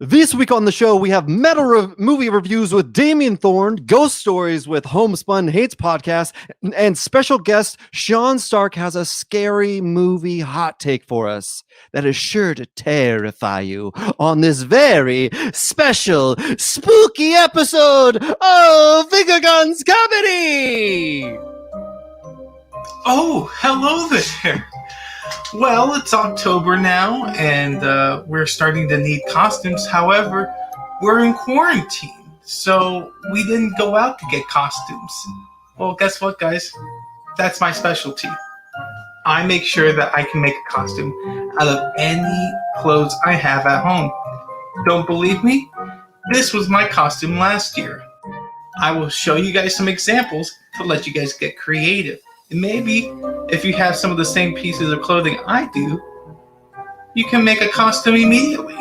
This week on the show, we have movie reviews with Damien Thorn, ghost stories with Homespun Hates podcast, and special guest Sean Stark has a scary movie hot take for us that is sure to terrify you on this very special, spooky episode of Finger Guns Comedy. Oh, hello there. Well, it's October now, and we're starting to need costumes. However, we're in quarantine, so we didn't go out to get costumes. Well, guess what, guys? That's my specialty. I make sure that I can make a costume out of any clothes I have at home. Don't believe me? This was my costume last year. I will show you guys some examples to let you guys get creative. And maybe if you have some of the same pieces of clothing I do, you can make a costume immediately.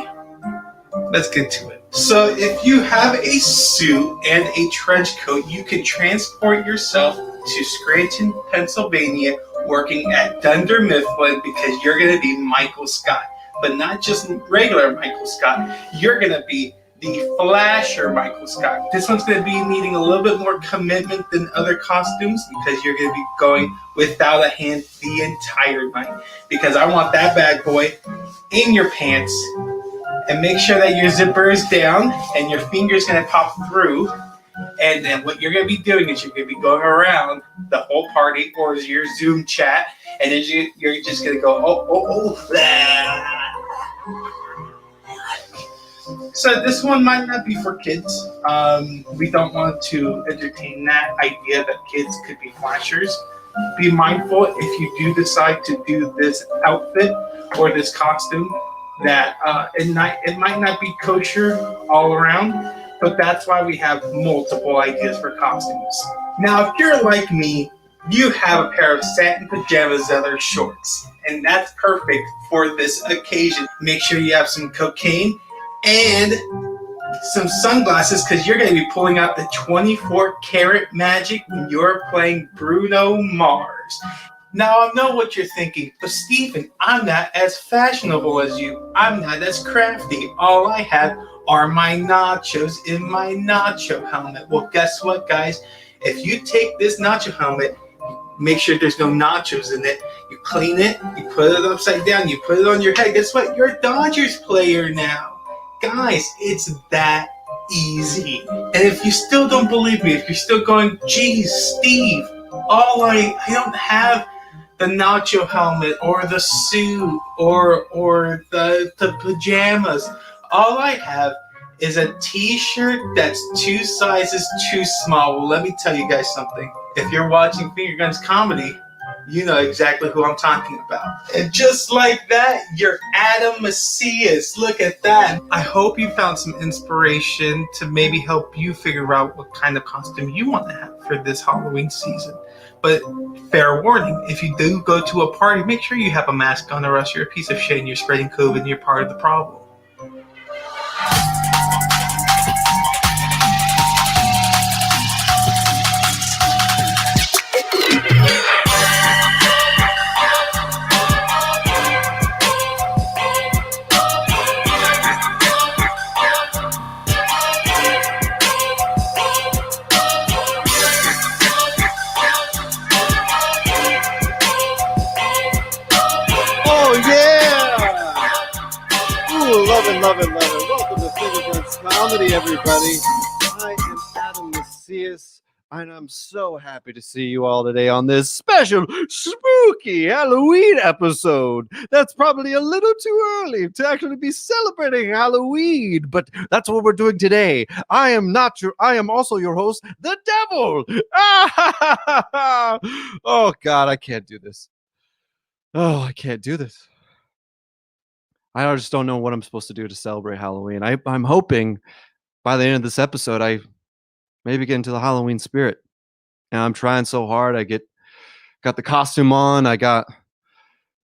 Let's get to it. So if you have a suit and a trench coat, you can transport yourself to Scranton, Pennsylvania, working at Dunder Mifflin because you're going to be Michael Scott. But not just regular Michael Scott, you're going to be the Flasher Michael Scott. This one's going to be needing a little bit more commitment than other costumes because you're going to be going without a hand the entire night. Because I want that bad boy in your pants, and make sure that your zipper is down and your finger's going to pop through. And then what you're going to be doing is you're going to be going around the whole party or your Zoom chat, and then you're just going to go, blah. So this one might not be for kids. We don't want to entertain that idea that kids could be flashers. Be mindful if you do decide to do this outfit or this costume that it might not be kosher all around, but that's why we have multiple ideas for costumes. Now, if you're like me, you have a pair of satin pajamas that are shorts, and that's perfect for this occasion. Make sure you have some cocaine and some sunglasses because you're going to be pulling out the 24 karat magic when you're playing Bruno Mars. Now, I know what you're thinking, but Stephen, I'm not as fashionable as you. I'm not as crafty. All I have are my nachos in my nacho helmet. Well, guess what, guys? If you take this nacho helmet, make sure there's no nachos in it. You clean it, you put it upside down, you put it on your head. Guess what? You're a Dodgers player now. Guys, it's that easy. And if you still don't believe me, if you're still going, geez, Steve, I don't have the nacho helmet or the suit or the pajamas. All I have is a t-shirt that's 2 sizes too small. Well, let me tell you guys something. If you're watching Finger Guns Comedy, you know exactly who I'm talking about. And just like that, you're Adam Macias. Look at that. I hope you found some inspiration to maybe help you figure out what kind of costume you want to have for this Halloween season. But fair warning, if you do go to a party, make sure you have a mask on, or else you're a piece of shit and you're spreading COVID and you're part of the problem. Love it. Welcome to Finger Guns Comedy, everybody. I am Adam Macias, and I'm so happy to see you all today on this special spooky Halloween episode. That's probably a little too early to actually be celebrating Halloween, but that's what we're doing today. I am also your host, the Devil. Oh God, I can't do this. I can't do this. I just don't know what I'm supposed to do to celebrate Halloween. I'm hoping by the end of this episode, I maybe get into the Halloween spirit. And I'm trying so hard. Got the costume on. I got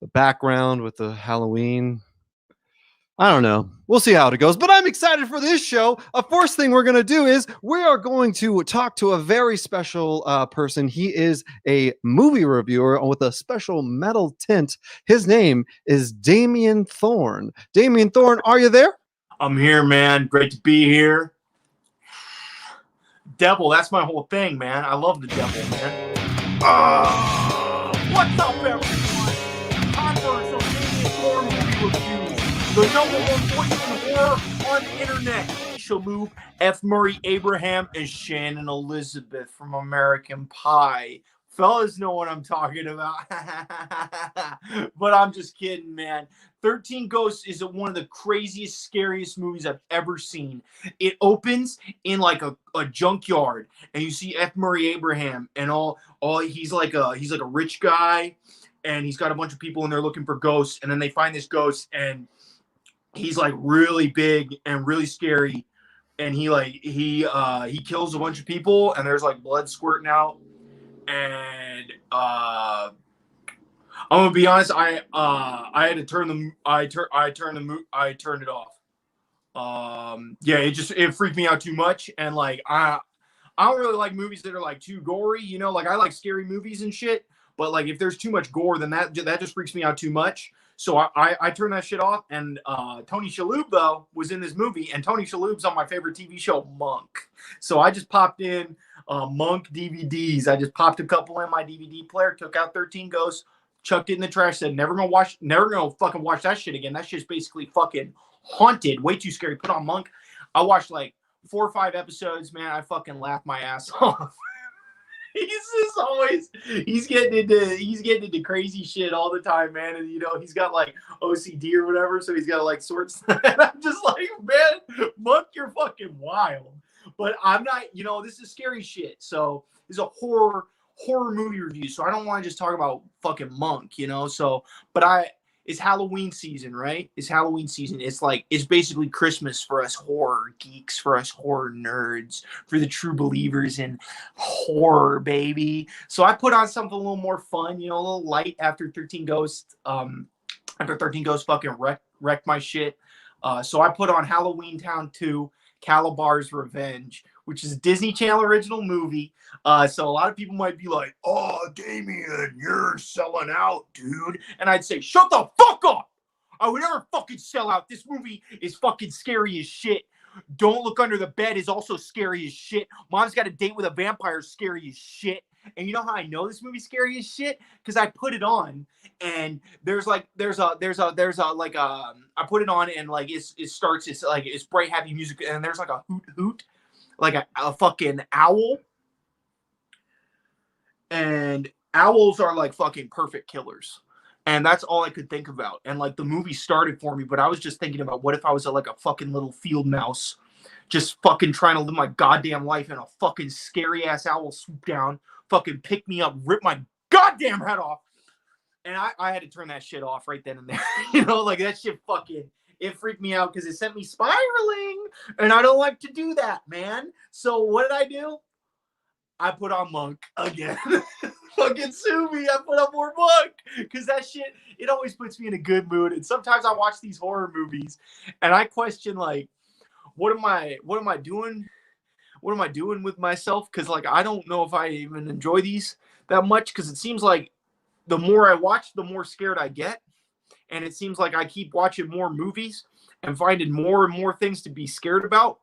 the background with the Halloween. I don't know. We'll see how it goes. But I'm excited for this show. First thing we're going to do is we are going to talk to a very special person. He is a movie reviewer with a special metal tint. His name is Damien Thorn. Damien Thorn, are you there? I'm here, man. Great to be here. Devil, that's my whole thing, man. I love the devil, man. What's up, everyone? Time for some Damien Thorn movie reviews. The #1 voice in horror on the internet. Shalhoub, F. Murray Abraham, and Shannon Elizabeth from American Pie. Fellas know what I'm talking about. But I'm just kidding, man. 13 Ghosts is one of the craziest, scariest movies I've ever seen. It opens in like a junkyard, and you see F. Murray Abraham, and all he's like a rich guy, and he's got a bunch of people in there looking for ghosts, and then they find this ghost, and he's like really big and really scary, and he kills a bunch of people, and there's like blood squirting out. And I'm gonna be honest, I had to turn it off. Yeah, it freaked me out too much, and like I don't really like movies that are like too gory, you know, like I like scary movies and shit, but like if there's too much gore, then that just freaks me out too much. So I turned that shit off, and Tony Shalhoub though was in this movie, and Tony Shalhoub's on my favorite TV show, Monk. So I just popped in Monk DVDs. I just popped a couple in my DVD player, took out 13 Ghosts, chucked it in the trash, said never gonna fucking watch that shit again. That shit's basically fucking haunted, way too scary. Put on Monk. I watched like 4 or 5 episodes, man. I fucking laughed my ass off. He's getting into crazy shit all the time, man. And you know, he's got like OCD or whatever, so he's got to like sort stuff. And I'm just like, man, Monk, you're fucking wild. But I'm not, you know, this is scary shit. So this is a horror movie review. So I don't want to just talk about fucking Monk, you know. So, but it's Halloween season, right? It's Halloween season. It's basically Christmas for us horror geeks, for us horror nerds, for the true believers in horror, baby. So I put on something a little more fun, you know, a little light after 13 Ghosts. After 13 Ghosts fucking wrecked my shit. So I put on Halloween Town 2, Calabar's Revenge, which is a Disney Channel original movie. So a lot of people might be like, oh, Damien, you're selling out, dude. And I'd say, shut the fuck up. I would never fucking sell out. This movie is fucking scary as shit. Don't Look Under the Bed is also scary as shit. Mom's Got a Date with a Vampire is scary as shit. And you know how I know this movie's scary as shit? Because I put it on, and I put it on, and like it starts, it's bright happy music, and there's like a hoot, like a fucking owl. And owls are like fucking perfect killers. And that's all I could think about. And like the movie started for me, but I was just thinking about what if I was like a fucking little field mouse, just fucking trying to live my goddamn life, and a fucking scary ass owl swoop down, fucking pick me up, rip my goddamn head off. And I had to turn that shit off right then and there. You know, like that shit fucking, it freaked me out because it sent me spiraling. And I don't like to do that, man. So what did I do? I put on Monk again. Fucking sue me. I put on more Monk because that shit, it always puts me in a good mood. And sometimes I watch these horror movies and I question like, what am I doing? What am I doing with myself? Because like I don't know if I even enjoy these that much, because it seems like the more I watch, the more scared I get. And it seems like I keep watching more movies and finding more and more things to be scared about.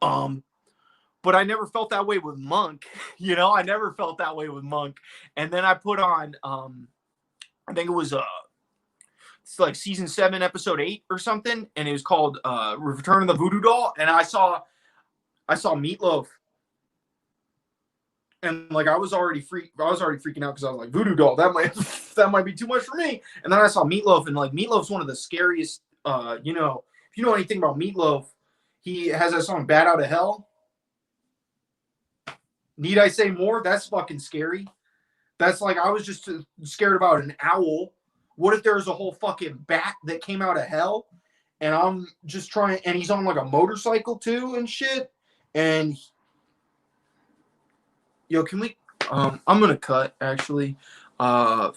But I never felt that way with Monk. You know, I never felt that way with Monk. And then I put on, I think it was it's like season 7, episode 8 or something, and it was called Return of the Voodoo Doll. And I saw Meatloaf, and like I was already freaking out because I was like, Voodoo Doll, that might be too much for me. And then I saw Meatloaf, and like Meatloaf's one of the scariest. You know, if you know anything about Meatloaf, he has that song "Bad Out of Hell." Need I say more? That's fucking scary. That's like, I was just scared about an owl. What if there was a whole fucking bat that came out of hell? And I'm just trying, and he's on like a motorcycle too and shit. And yo, can we, I'm gonna cut actually. Can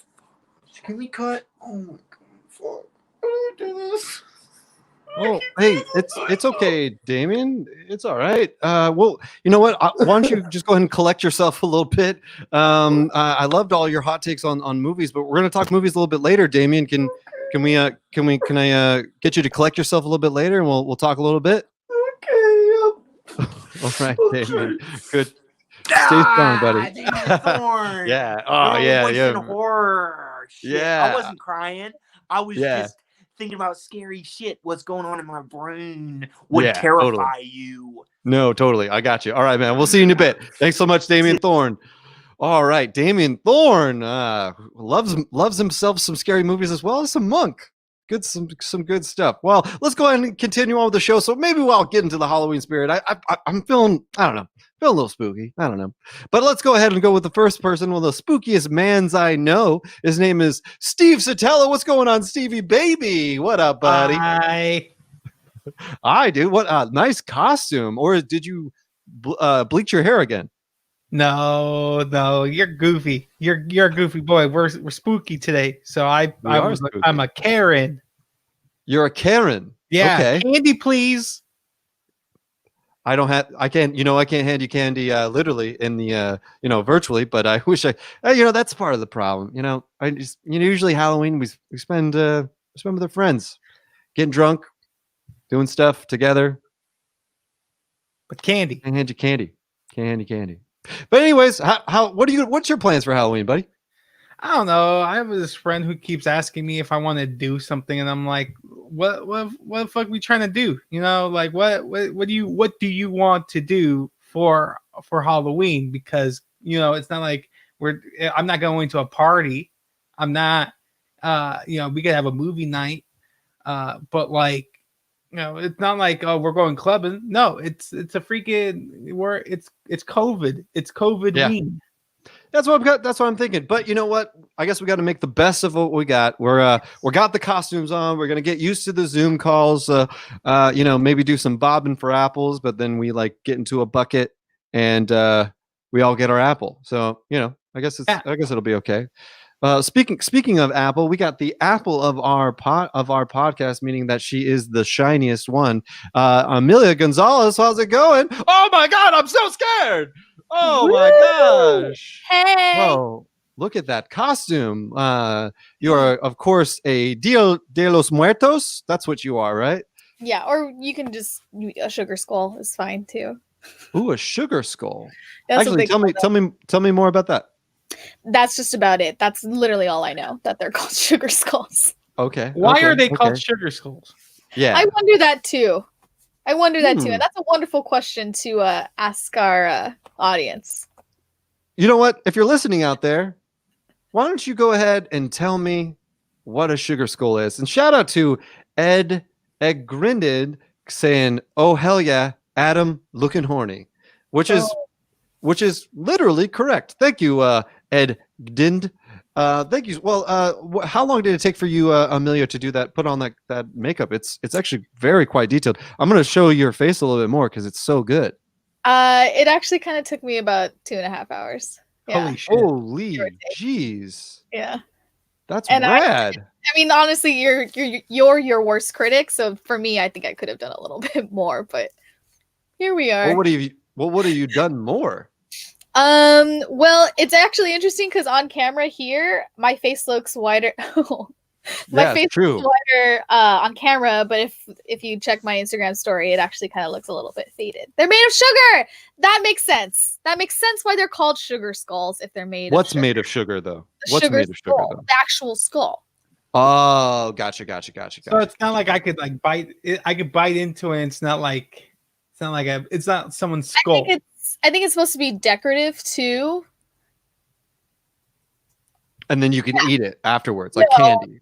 we cut? Oh my god, fuck. How do I do this? Oh, hey, it's okay, Damien. It's all right. Well, you know what? Why don't you just go ahead and collect yourself a little bit? I loved all your hot takes on movies, but we're going to talk movies a little bit later. Damien, can Can I get you to collect yourself a little bit later, and we'll talk a little bit. Okay. All right, Damien. Good. Stay strong, buddy. Damien Thorn. Yeah. Oh, yeah. Voice Yeah. in horror. Shit. Yeah. I wasn't crying. I was Yeah. just thinking about scary shit. What's going on in my brain would Yeah, terrify you. No, totally. I got you. All right, man. We'll see you in a bit. Thanks so much, Damien Thorn. All right, Damien Thorn loves himself some scary movies as well as some Monk. Some good stuff. Well, let's go ahead and continue on with the show. So maybe I'll get into the Halloween spirit. I'm feeling, I don't know, feeling a little spooky. I don't know. But let's go ahead and go with the first person, one of the spookiest mans I know. His name is Steve Sotelo. What's going on, Stevie baby? What up, buddy? Hi. Hi, dude. What nice costume. Or did you bleach your hair again? No, you're goofy. You're a goofy boy. We're spooky today. So I'm a Karen. You're a Karen. Yeah. Okay. Candy, please. I can't hand you candy literally in the virtually, but I wish that's part of the problem. Usually Halloween we spend with our friends, getting drunk, doing stuff together. But candy. Can't hand you candy. Can't hand you candy. But anyways, what's your plans for Halloween, buddy? I don't know. I have this friend who keeps asking me if I want to do something, and I'm like, what the fuck are we trying to do? Like what do you want to do for Halloween? Because it's not like I'm not going to a party. I'm not we could have a movie night, but like it's not like, oh, we're going clubbing. No, it's a freaking it's COVID. It's COVID. Yeah. That's what I'm thinking. But you know what? I guess we got to make the best of what we got. We got the costumes on. We're gonna get used to the Zoom calls. Maybe do some bobbing for apples, but then we get into a bucket and we all get our apple. So I guess it'll be okay. Speaking of Apple, we got the Apple of our podcast, meaning that she is the shiniest one. Amelia Gonzalez, how's it going? Oh my God, I'm so scared! Oh my gosh! Hey! Whoa, look at that costume. You are, of course, a Dia de los Muertos. That's what you are, right? Yeah, or you can just a sugar skull is fine too. Ooh, a sugar skull. That's Actually, tell me more about that. That's just about it. That's literally all I know, that they're called sugar skulls. Okay. Why are they called sugar skulls? Yeah. I wonder that too. And that's a wonderful question to ask our audience. You know what? If you're listening out there, why don't you go ahead and tell me what a sugar skull is? And shout out to Ed Grinded saying, "Oh hell yeah, Adam looking horny," which is literally correct. Thank you, Ed Dind. Thank you. Well, how long did it take for you, Amelia, to do that? Put on that makeup. It's actually very quite detailed. I'm going to show your face a little bit more because it's so good. It actually kind of took me about 2.5 hours. Yeah. Holy shit! Holy jeez. Yeah. That's And rad. I mean, honestly, you're your worst critic. So for me, I think I could have done a little bit more, but here we are. What would have you done more? Well, it's actually interesting because on camera here, my face looks wider. My face true. looks wider on camera, but if you check my Instagram story, it actually kind of looks a little bit faded. They're made of sugar. That makes sense. That makes sense why they're called sugar skulls if they're made. What's of sugar. made of sugar though? The What's sugar made of sugar skull, though? the actual skull. Oh, gotcha. So it's not like I could bite it. I could bite into it. And it's not someone's skull. I think it's supposed to be decorative too. And then you can eat it afterwards, like candy.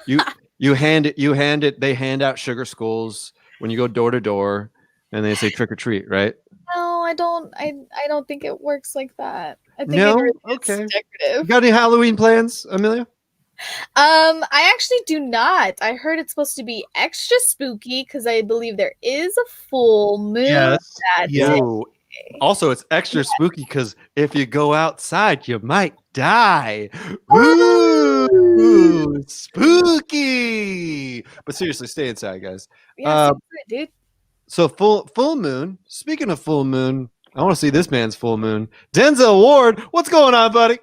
No. You hand it. They hand out sugar skulls when you go door to door, and they say trick or treat, right? No, I don't. I don't think it works like that. I think No? it really Okay. is decorative. You got any Halloween plans, Amelia? I actually do not. I heard it's supposed to be extra spooky because I believe there is a full moon. Yes. That Yeah. day. Also, it's extra spooky because if you go outside, you might die. Oh. Ooh, spooky! But seriously, stay inside, guys. Yeah, so good, dude. So full moon. Speaking of full moon, I want to see this man's full moon. Denzel Ward, what's going on, buddy?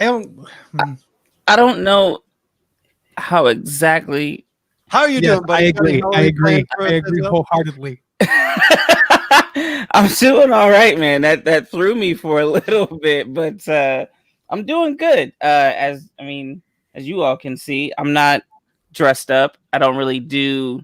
I don't. I don't know how exactly. How are you Yes, doing, buddy? I agree. I agree. For us I as agree well? wholeheartedly. I'm doing all right, man. That threw me for a little bit, but I'm doing good. As you all can see, I'm not dressed up. I don't really do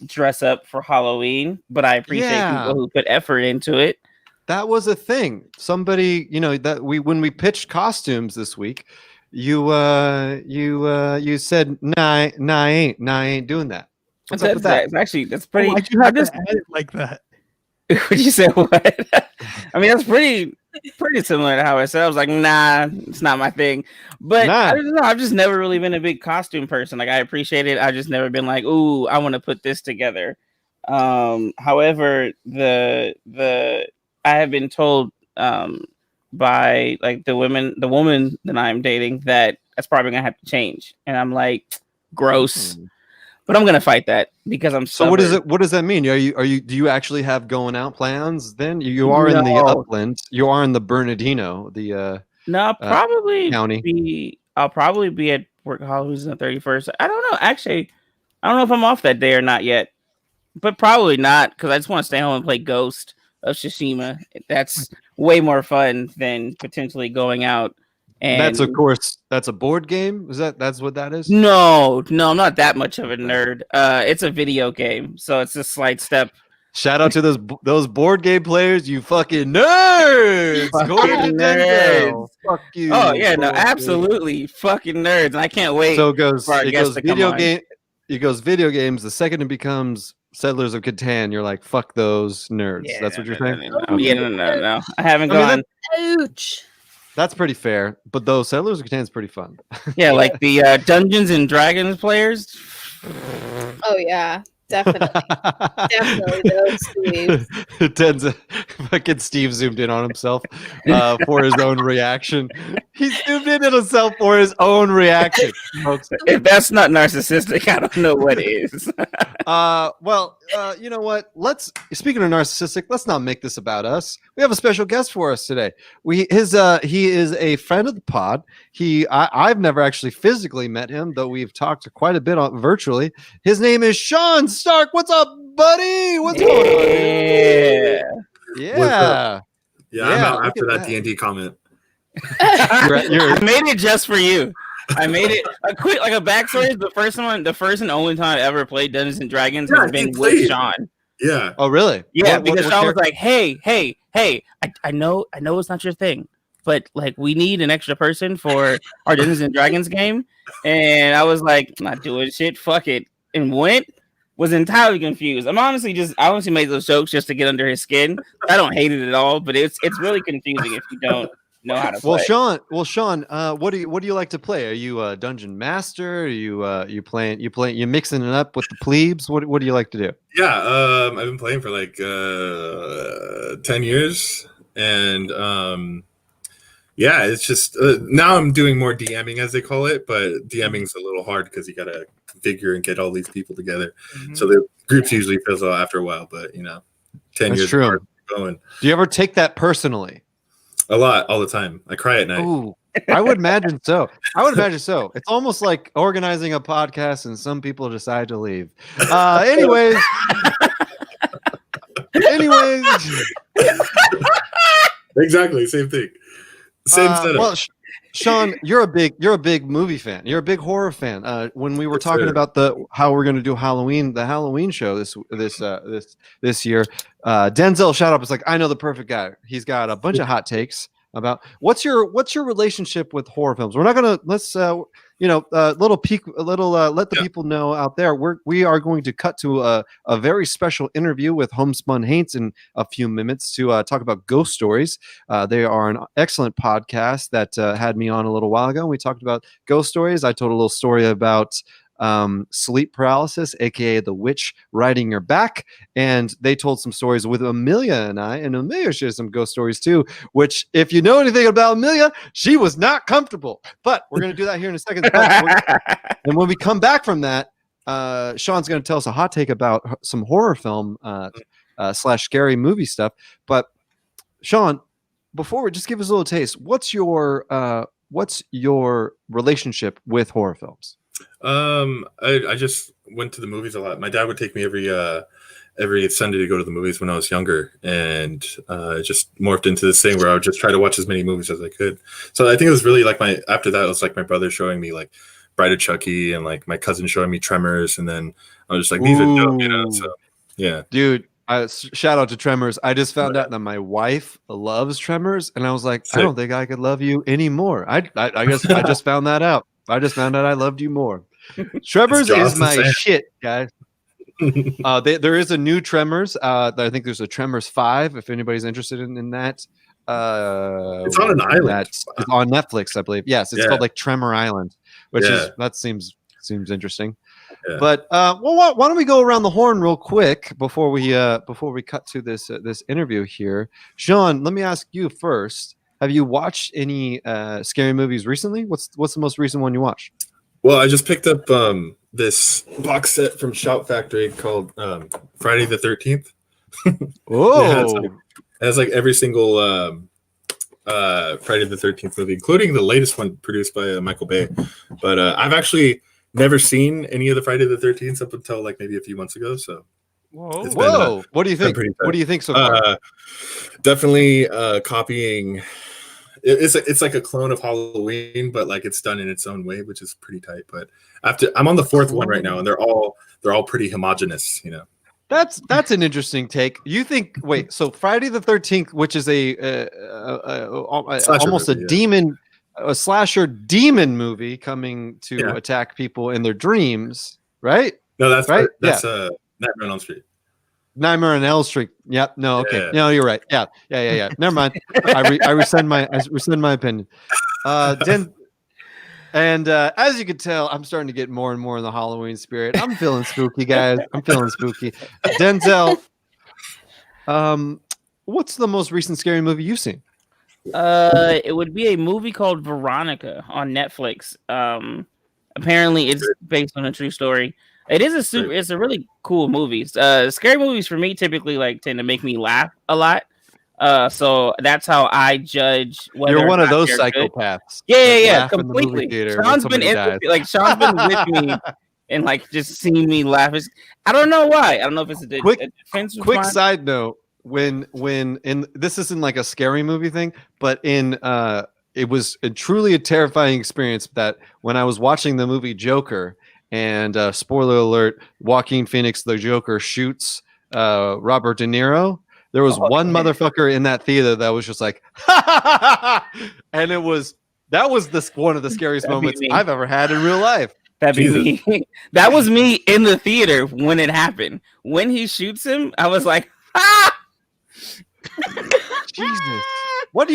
dress up for Halloween, but I appreciate Yeah. people who put effort into it. That was a thing. Somebody, that when we pitched costumes this week, you said, nah, I ain't doing that. What's up with that? That's pretty. Why'd you have I just, to add it like that? would you say what? I mean, that's pretty similar to how I said. I was like, nah, it's not my thing. But Nah. I don't know. I've just never really been a big costume person. Like, I appreciate it. I've just never been like, ooh, I want to put this together. However, the I have been told by like the woman that I'm dating that that's probably gonna have to change, and I'm like, gross. But I'm gonna fight that because I'm So what does that mean? Do you actually have going out plans then? You are in the No. upland. You are in the Bernardino, No, I'll probably county. I'll probably be at work Halloween's on the 31st. I don't know. Actually, I don't know if I'm off that day or not yet. But probably not, because I just want to stay home and play Ghost of Tsushima. That's way more fun than potentially going out. And That's a board game. That's what that is? No, I'm not that much of a nerd. It's a video game, so it's a slight step. Shout out to those board game players, you fucking nerds! Fucking nerds! Fuck you! Oh yeah, no, absolutely, fucking nerds, and I can't wait. So it goes video game. It goes video games. The second it becomes Settlers of Catan, you're like, fuck those nerds. Yeah, That's what you're saying? No. I haven't gone. Ouch. That's pretty fair, but though Settlers of Catan is pretty fun. Yeah, like the Dungeons and Dragons players. Oh yeah, definitely, definitely those sleeves. Fucking Steve zoomed in on himself for his own reaction. He zoomed in on himself for his own reaction, folks. If that's not narcissistic, I don't know what is. Well, you know what? Speaking of narcissistic, let's not make this about us. We have a special guest for us today. He is a friend of the pod. I've never actually physically met him, though we've talked quite a bit virtually. His name is Sean Stark. What's up, buddy? What's going on? Yeah. Yeah, I'm out after that D&D comment. I made it just for you. I made it a quick, like a backstory. The first and only time I ever played Dungeons and Dragons has been with Sean. Yeah. Oh, really? Yeah, because Sean was like, "Hey, I know it's not your thing, but like we need an extra person for our Dungeons and Dragons game," and I was like, "I'm not doing shit. Fuck it," and was entirely confused. I honestly made those jokes just to get under his skin. I don't hate it at all, but it's really confusing if you don't know how to play. Well, Sean, what do you like to play? Are you a dungeon master? Are you mixing it up with the plebes? What do you like to do? Yeah, I've been playing for like 10 years, and yeah, it's just now I'm doing more DMing, as they call it, but DMing's a little hard because you gotta configure and get all these people together. Mm-hmm. So the groups usually fizzle out after a while, but 10 That's years true. Going. Do you ever take that personally? A lot, all the time. I cry at night. Ooh, I would imagine so. It's almost like organizing a podcast and some people decide to leave. Anyways. Exactly, same thing. Same setup. Well, Sean, you're a big movie fan. You're a big horror fan. When we were talking about how we're going to do the Halloween show this year, Denzel shot up. It's like, I know the perfect guy. He's got a bunch of hot takes about what's your relationship with horror films. We're not gonna let the people know out there. We are going to cut to a very special interview with Homespun Haints in a few minutes to talk about ghost stories. They are an excellent podcast that had me on a little while ago. We talked about ghost stories. I told a little story about sleep paralysis, aka the witch riding your back, and they told some stories with Amelia and Amelia shared some ghost stories too, which if you know anything about Amelia, she was not comfortable, but we're going to do that here in a second. And when we come back from that, Sean's going to tell us a hot take about some horror film / scary movie stuff. But Sean, before we just give us a little taste, what's your what's your relationship with horror films? I just went to the movies a lot. My dad would take me every Sunday to go to the movies when I was younger, and it just morphed into this thing where I would just try to watch as many movies as I could. So I think it was really like after that, it was like my brother showing me like Bride of Chucky and like my cousin showing me Tremors, and then I was just like, these are dope, you know? So yeah. Dude, shout out to Tremors. I just found out that my wife loves Tremors, and I was like, Sick. I don't think I could love you anymore. I guess I just found that out. I just found out I loved you more. Tremors is my shit, guys. There is a new Tremors. I think there's a Tremors 5. If anybody's interested in that, it's on an island. It's on Netflix, I believe. Yes, it's called like Tremor Island, which seems interesting. Yeah. But well, why don't we go around the horn real quick before we cut to this interview here? Sean, let me ask you first. Have you watched any scary movies recently? What's the most recent one you watched? Well, I just picked up this box set from Shout Factory called Friday the 13th. Oh, it has like every single Friday the 13th movie, including the latest one produced by Michael Bay. But I've actually never seen any of the Friday the 13th up until like maybe a few months ago. So whoa! What do you think? What do you think so far? Definitely copying. It's like a clone of Halloween, but like it's done in its own way, which is pretty tight. But I'm on the fourth one right now, and they're all pretty homogenous, you know. That's an interesting take. You think? Wait, so Friday the 13th, which is almost a demon, a slasher demon movie coming to attack people in their dreams, right? No, that's right. That's Nightmare on Elm Street. Nightmare on Elm Street. Yep. No. Okay. Yeah. No, you're right. Yeah. Never mind. I rescind my opinion. And as you can tell, I'm starting to get more and more in the Halloween spirit. I'm feeling spooky, guys. I'm feeling spooky. Denzel, what's the most recent scary movie you've seen? It would be a movie called Veronica on Netflix. Apparently, it's based on a true story. It's a really cool movie. Scary movies for me typically like tend to make me laugh a lot. So that's how I judge whether you're one of those psychopaths. Good. Yeah, completely. Sean's been with me and like just seeing me laugh. I don't know why. I don't know if it's a defense. Quick side note: when in this isn't like a scary movie thing, but it was truly a terrifying experience that when I was watching the movie Joker. And spoiler alert, Joaquin Phoenix, the Joker, shoots Robert De Niro. There was one motherfucker in that theater that was just like, and that was one of the scariest moments I've ever had in real life. That'd be me. That was me in the theater when it happened. When he shoots him, I was like, ah! Jesus. Why do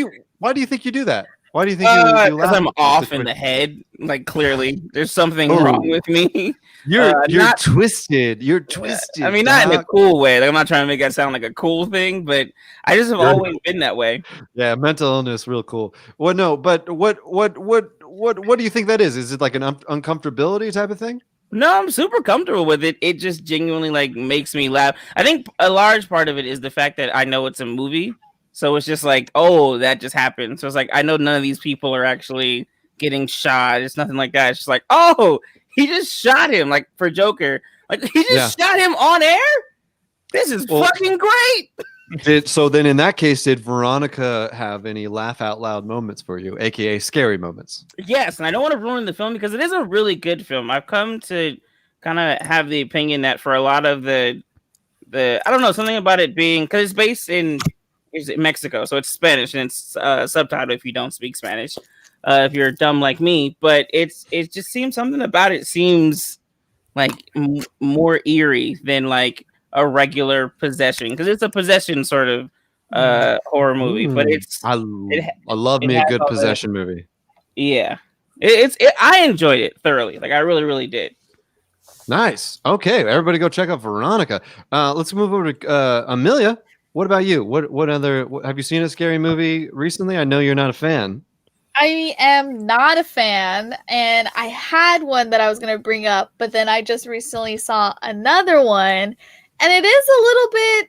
you think you do that? Why do you think you because I'm off in the head. Like clearly, there's something wrong with me. You're twisted. You're twisted. I mean, not in a cool way. Like, I'm not trying to make that sound like a cool thing, but I just have always been that way. Yeah, mental illness, real cool. Well, no, but what do you think that is? Is it like an uncomfortability type of thing? No, I'm super comfortable with it. It just genuinely like makes me laugh. I think a large part of it is the fact that I know it's a movie. So it's just like, oh, that just happened. So it's like, I know none of these people are actually getting shot. It's nothing like that. It's just like, oh, he just shot him, like for Joker. Like he just shot him on air? This is fucking great. So then in that case, did Veronica have any laugh out loud moments for you, aka scary moments? Yes, and I don't want to ruin the film because it is a really good film. I've come to kind of have the opinion that for a lot of the I don't know, something about it being, because it's based in Mexico, so it's Spanish and it's subtitled if you don't speak Spanish, if you're dumb like me. But it just seems, something about it seems like more eerie than like a regular possession, because it's a possession sort of horror movie. But I love me a good possession movie. Yeah, I enjoyed it thoroughly. Like I really, really did. Nice. Okay, everybody go check out Veronica. Let's move over to Amelia. What about you? What other have you seen a scary movie recently? I know you're not a fan. I am not a fan, and I had one that I was going to bring up, but then I just recently saw another one, and it is a little bit.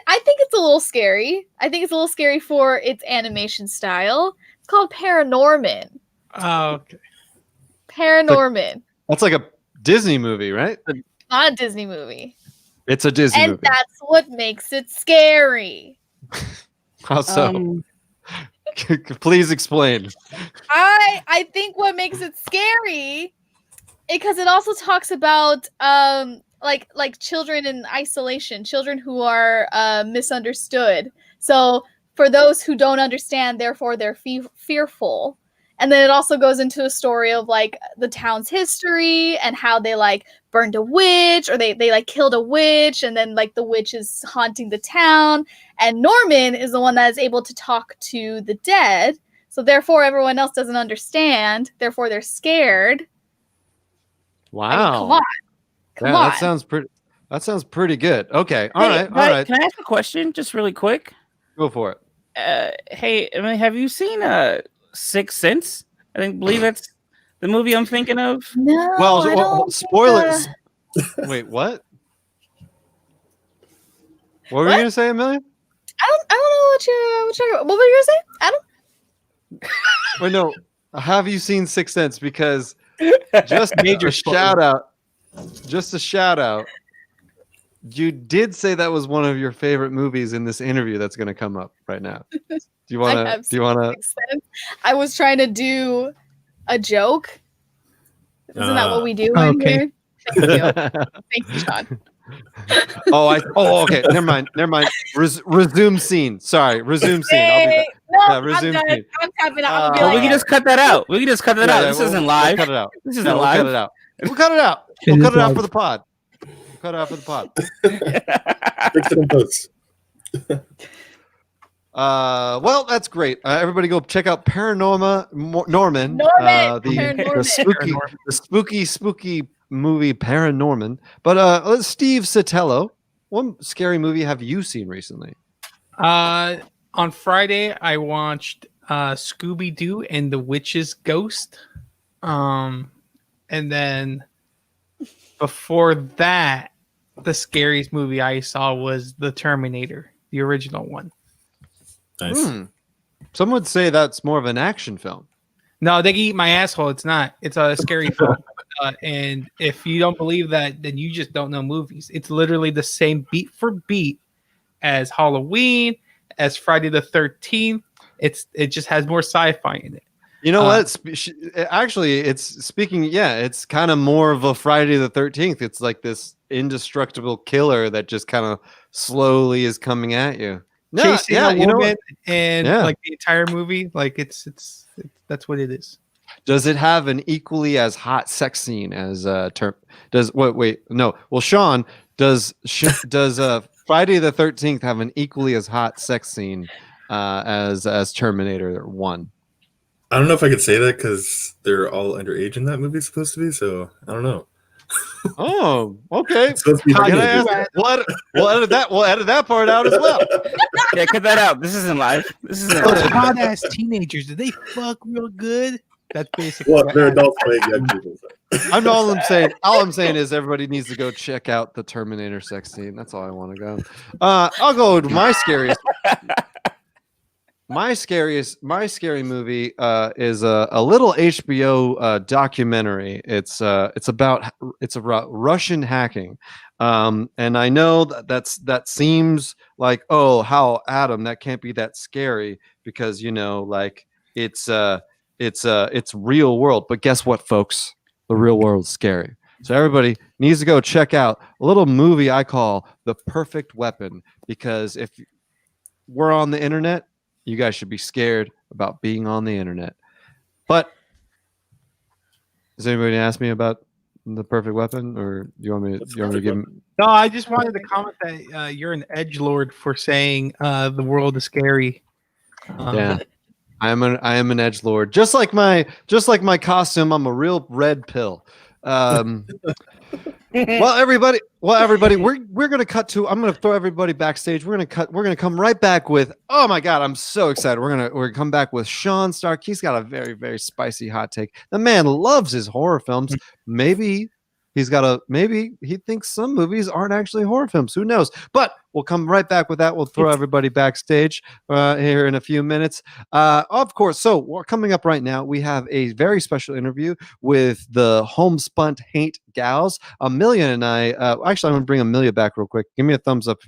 I think it's a little scary. I think it's a little scary for its animation style. It's called Paranorman. Oh, okay. Paranorman. That's like a Disney movie, right? Not a Disney movie. It's a Disney And movie. that's what makes it scary. How so? Please explain. I think what makes it scary because it also talks about like children in isolation, children who are misunderstood. So for those who don't understand, therefore they're fearful. And then it also goes into a story of like the town's history and how they like burned a witch or they like killed a witch and then like the witch is haunting the town. And Norman is the one that is able to talk to the dead. So therefore everyone else doesn't understand. Therefore they're scared. Wow. I mean, come on. Come on. That sounds pretty good. Okay. All Hey, right. All right. Can I ask a question just really quick? Go for it. Hey, I mean, have you seen Sixth Sense? Believe that's the movie I'm thinking of. No. Well, spoilers. Wait, what? What were you gonna say, Amelia? I don't know what were you gonna say? I don't. Wait, no. Have you seen Sixth Sense? Because just a shout out. Just a shout out. You did say that was one of your favorite movies in this interview that's going to come up right now. Do you want to? I was trying to do a joke. Isn't that what we do in here? Thank you. Thank you, Sean. Okay. Never mind. Resume scene. Sorry. Resume scene. I'll be back. No, resume scene. I'm tapping out. We can just cut that out. This isn't live. Cut it out. This isn't live. We'll cut it out. We'll cut it out for the pod. Cut it out for the pod. Fix it in post. Well, that's great. Everybody go check out Norman. The spooky movie Paranorman. But Steve Sotelo, what scary movie have you seen recently? On Friday, I watched Scooby-Doo and the Witch's Ghost. And then before that, the scariest movie I saw was The Terminator, the original one. Nice. Some would say that's more of an action film. No, they can eat my asshole. It's not. It's a scary film. And if you don't believe that, then you just don't know movies. It's literally the same beat for beat as Halloween, as Friday the 13th. It just has more sci-fi in it. You know what? Actually, it's kind of more of a Friday the 13th. It's like this indestructible killer that just kind of slowly is coming at you. Chasing a woman and like the entire movie, like it's that's what it is. Does it have an equally as hot sex scene as Sean, does Friday the 13th have an equally as hot sex scene as Terminator 1? I don't know if I could say that because they're all underage in that movie supposed to be, so I don't know. Oh, okay. We'll edit that part out as well. Yeah, cut that out. This isn't live. Those hot ass teenagers, do they fuck real good? That's basically well, they're adults playing young people. All I'm saying is everybody needs to go check out the Terminator sex scene. That's all I want to go. I'll go with my scariest. My scary movie is a little HBO documentary. It's about Russian hacking, and I know that seems like, oh, how Adam, that can't be that scary because like it's real world. But guess what, folks? The real world's scary. So everybody needs to go check out a little movie I call The Perfect Weapon, because if we're on the internet, you guys should be scared about being on the internet. But does anybody ask me about The Perfect Weapon, or do you want me to give him? No, I just wanted to comment that you're an edgelord for saying the world is scary. Yeah, I am an edgelord. Just like my costume, I'm a real red pill. Well, everybody, we're gonna cut to. I'm gonna throw everybody backstage. We're gonna come right back with. Oh my God, I'm so excited. We're gonna come back with Sean Stark. He's got a very, very spicy hot take. The man loves his horror films. Maybe maybe he thinks some movies aren't actually horror films. Who knows? But we'll come right back with that. We'll throw everybody backstage here in a few minutes. Of course. So we're coming up right now. We have a very special interview with the Homespun Haints gals. Amelia and I. Actually, I'm going to bring Amelia back real quick. Give me a thumbs up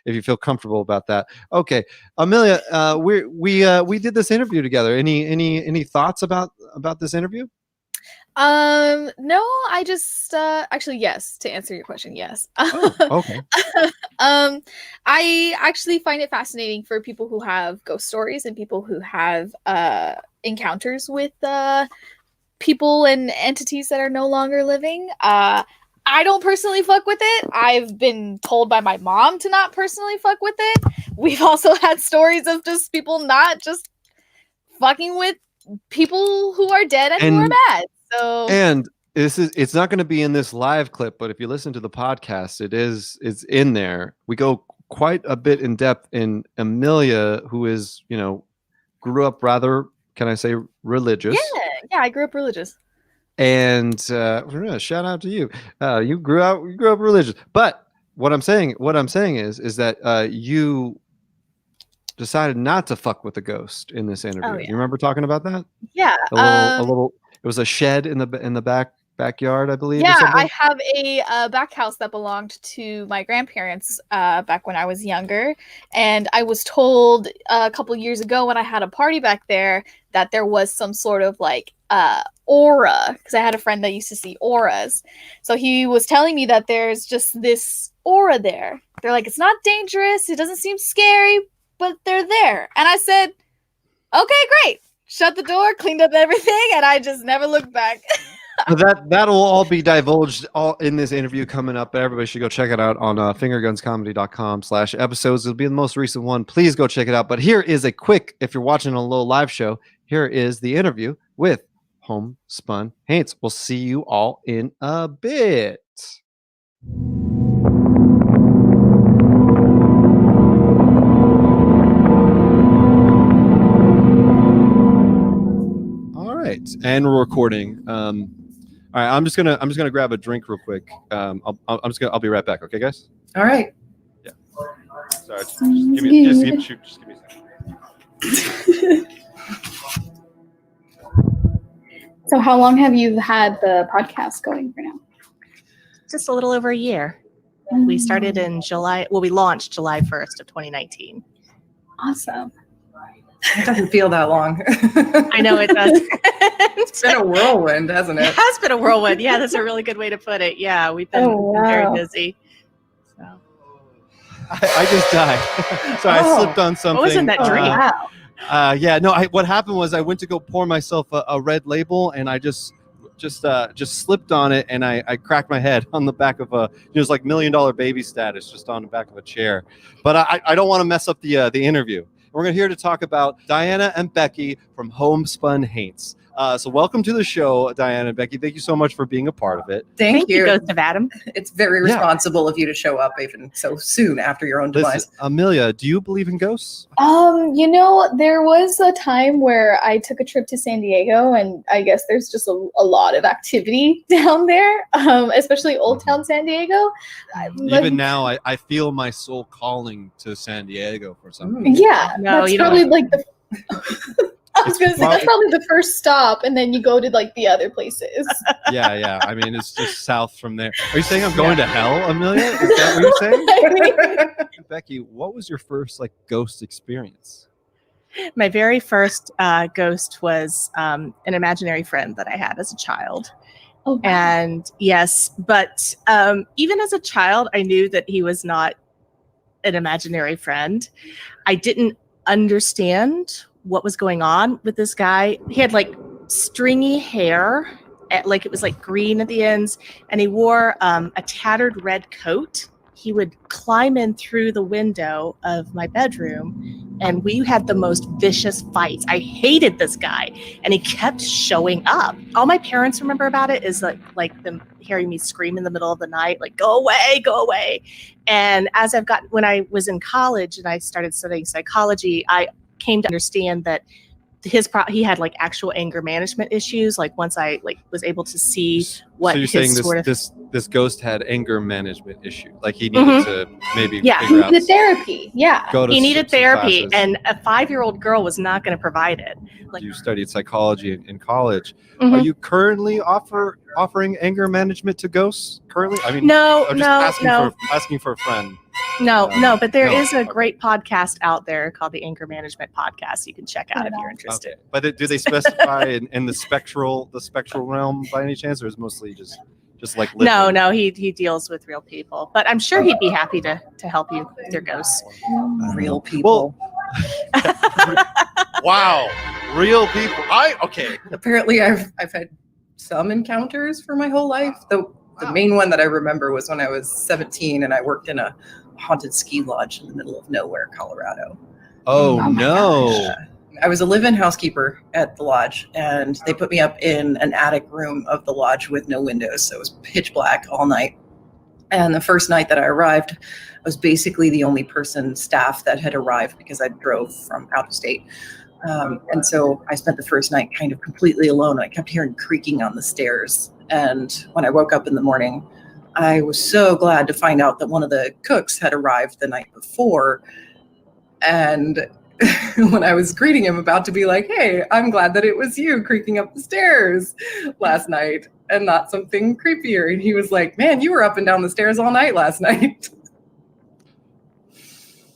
if you feel comfortable about that. Okay, Amelia. We did this interview together. Any thoughts about this interview? No, I just actually, yes, to answer your question, yes. Oh, okay. I actually find it fascinating for people who have ghost stories and people who have encounters with people and entities that are no longer living. I don't personally fuck with it. I've been told by my mom to not personally fuck with it. We've also had stories of just people not just fucking with people who are dead and who are bad. So, and it's not going to be in this live clip, but if you listen to the podcast, it's in there. We go quite a bit in depth in Amelia, who is, grew up rather, can I say, religious? Yeah, I grew up religious. And shout out to you. You grew up religious. But what I'm saying is that you decided not to fuck with the ghost in this interview. Oh, yeah. You remember talking about that? Yeah. A little. It was a shed in the backyard, I believe. Yeah, I have a back house that belonged to my grandparents back when I was younger, and I was told a couple years ago when I had a party back there that there was some sort of like aura, because I had a friend that used to see auras. So he was telling me that there's just this aura there. They're like, it's not dangerous, it doesn't seem scary, but they're there. And I said, okay, great. Shut the door, cleaned up everything, and I just never looked back. That'll all be divulged all in this interview coming up. Everybody should go check it out on fingergunscomedy.com/episodes. It'll be the most recent one. Please go check it out. But here is a quick, if you're watching a little live show, here is the interview with Homespun Haints. We'll see you all in a bit. And we're recording. All right, I'm just gonna grab a drink real quick. I'll be right back. Okay, guys. All right. Yeah. Sorry. Just give me a second. So, how long have you had the podcast going for now? Just a little over a year. We started in July. Well, we launched July 1st of 2019. Awesome. It doesn't feel that long. I know it does. It's been a whirlwind, hasn't it? It has been a whirlwind. Yeah, that's a really good way to put it. Yeah, we've been very busy. So I just died. So I slipped on something. What was in that drink? Yeah, no. What happened was I went to go pour myself a red label, and I just slipped on it, and I cracked my head on the back of it was like $1 Million Baby status, just on the back of a chair. But I don't want to mess up the interview. We're here to talk about Diana and Becky from Homespun Haints. So welcome to the show, Diana and Becky. Thank you so much for being a part of it. Thank you. Ghost of Adam. It's very responsible of you to show up even so soon after your own demise. Amelia, do you believe in ghosts? There was a time where I took a trip to San Diego, and I guess there's just a lot of activity down there, especially Old Town San Diego. Even now, I feel my soul calling to San Diego for some reason. Yeah, that's probably like the... I was going to say, that's probably the first stop, and then you go to like the other places. Yeah. I mean, it's just south from there. Are you saying I'm going to hell, Amelia? Is that what you're saying? Becky, what was your first ghost experience? My very first ghost was an imaginary friend that I had as a child. Oh, wow. And yes, but even as a child, I knew that he was not an imaginary friend. I didn't understand what was going on with this guy. He had stringy hair, it was green at the ends, and he wore a tattered red coat. He would climb in through the window of my bedroom, and we had the most vicious fights. I hated this guy, and he kept showing up. All my parents remember about it is them hearing me scream in the middle of the night, go away, go away. And as when I was in college and I started studying psychology, I came to understand that he had like actual anger management issues. Like once I like was able to see what So you're his saying sort of this ghost had anger management issue, like he needed to maybe Yeah. figure out The therapy, yeah. go to he needed some therapy, classes. and a 5-year-old girl was not going to provide it. Like, You studied psychology in college. Mhm. Are you currently offering anger management to ghosts currently? I mean, No, I'm just asking for a friend. no, but there no, is a okay. great podcast out there called the Anger Management Podcast. You can check out if you're interested. Okay. But do they specify in the spectral realm by any chance, or is it mostly just like living? No, he deals with real people, but I'm sure he'd be happy to help you with your ghosts. Real people. Wow, real people. Okay. Apparently, I've had some encounters for my whole life. The main one that I remember was when I was 17 and I worked in a haunted ski lodge in the middle of nowhere, Colorado. Oh no. I was a live-in housekeeper at the lodge, and they put me up in an attic room of the lodge with no windows, so it was pitch black all night. And the first night that I arrived, I was basically the only staff that had arrived because I drove from out of state. And so I spent the first night kind of completely alone. I kept hearing creaking on the stairs. And when I woke up in the morning, I was so glad to find out that one of the cooks had arrived the night before. And when I was greeting him, about to be like, hey, I'm glad that it was you creaking up the stairs last night and not something creepier. And he was like, man, you were up and down the stairs all night last night.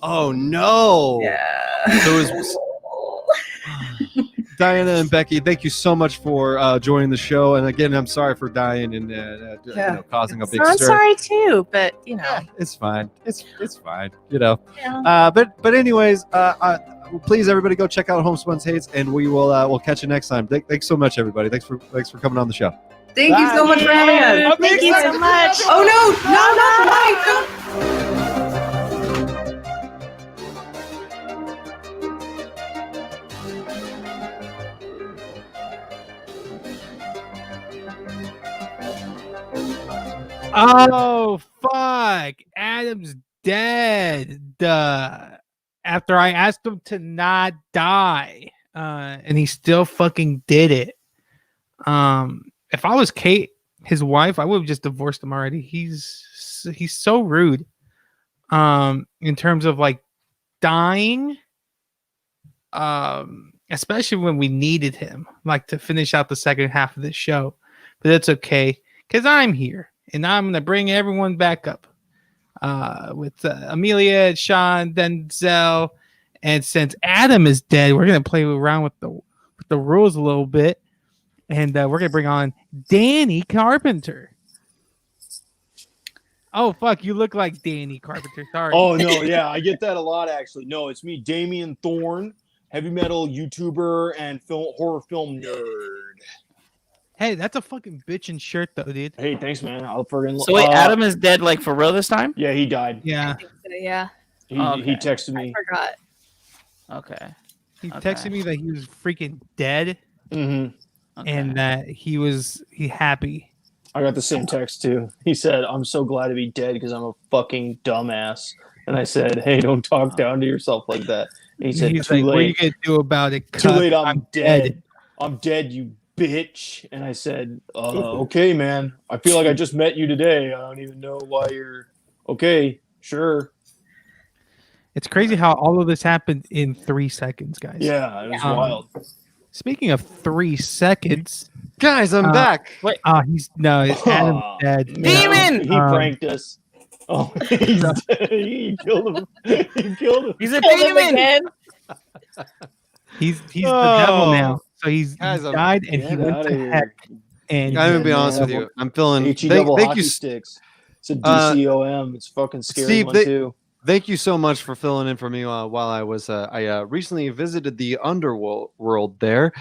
Oh no. Yeah. So it was Diana and Becky, thank you so much for joining the show. And again, I'm sorry for dying and causing a big I'm stir. sorry too, but you know, It's fine. It's fine. You know. Yeah. But anyways, please everybody go check out Homespun Hates, and we will we'll catch you next time. Thanks so much, everybody. Thanks for coming on the show. Thank you so much for having us. Thank you so much. Oh no, not the mic. Oh fuck! Adam's dead. After I asked him to not die, and he still fucking did it. If I was Kate, his wife, I would have just divorced him already. He's so rude. In terms of like dying. Especially when we needed him, like to finish out the second half of this show. But that's okay, because I'm here. And I'm going to bring everyone back up with Amelia, Sean, Denzel. And since Adam is dead, we're going to play around with the rules a little bit. And we're going to bring on Danny Carpenter. Oh, fuck. You look like Danny Carpenter. Sorry. Oh, no. Yeah, I get that a lot, actually. No, it's me, Damien Thorn, heavy metal YouTuber and horror film nerd. Hey, that's a fucking bitchin' shirt, though, dude. Hey, thanks, man. I'll friggin' So wait, Adam is dead, like for real this time? Yeah, he died. Yeah. Yeah. He Okay. texted me. I forgot. Okay. He texted me that he was freaking dead Mm-hmm. and that he happy. I got the same text too. He said, "I'm so glad to be dead because I'm a fucking dumbass." And I said, "Hey, don't talk down to yourself like that." And he said, He's "Too like, what are you late. gonna do about it? Too cuck? late. I'm dead. I'm dead, you bitch." And I said, "Okay, man. I feel like I just met you today. I don't even know why you're okay. Sure." It's crazy how all of this happened in 3 seconds, guys. Yeah, it was wild. Speaking of 3 seconds, guys, I'm back. Wait. Adam's dead. Demon! He pranked us. Oh, he's dead. He killed him. He killed him. He's a Killed him demon. again. He's the devil now. So he's Guys, I'm- died and he Get went outta to here. heck. And I'm gonna be honest with you. I'm feeling. HE Thank double you, hockey sticks. It's a Uh, DCOM. It's a fucking scary Steve, one too. Thank you so much for filling in for me while I was. I recently visited the underworld there.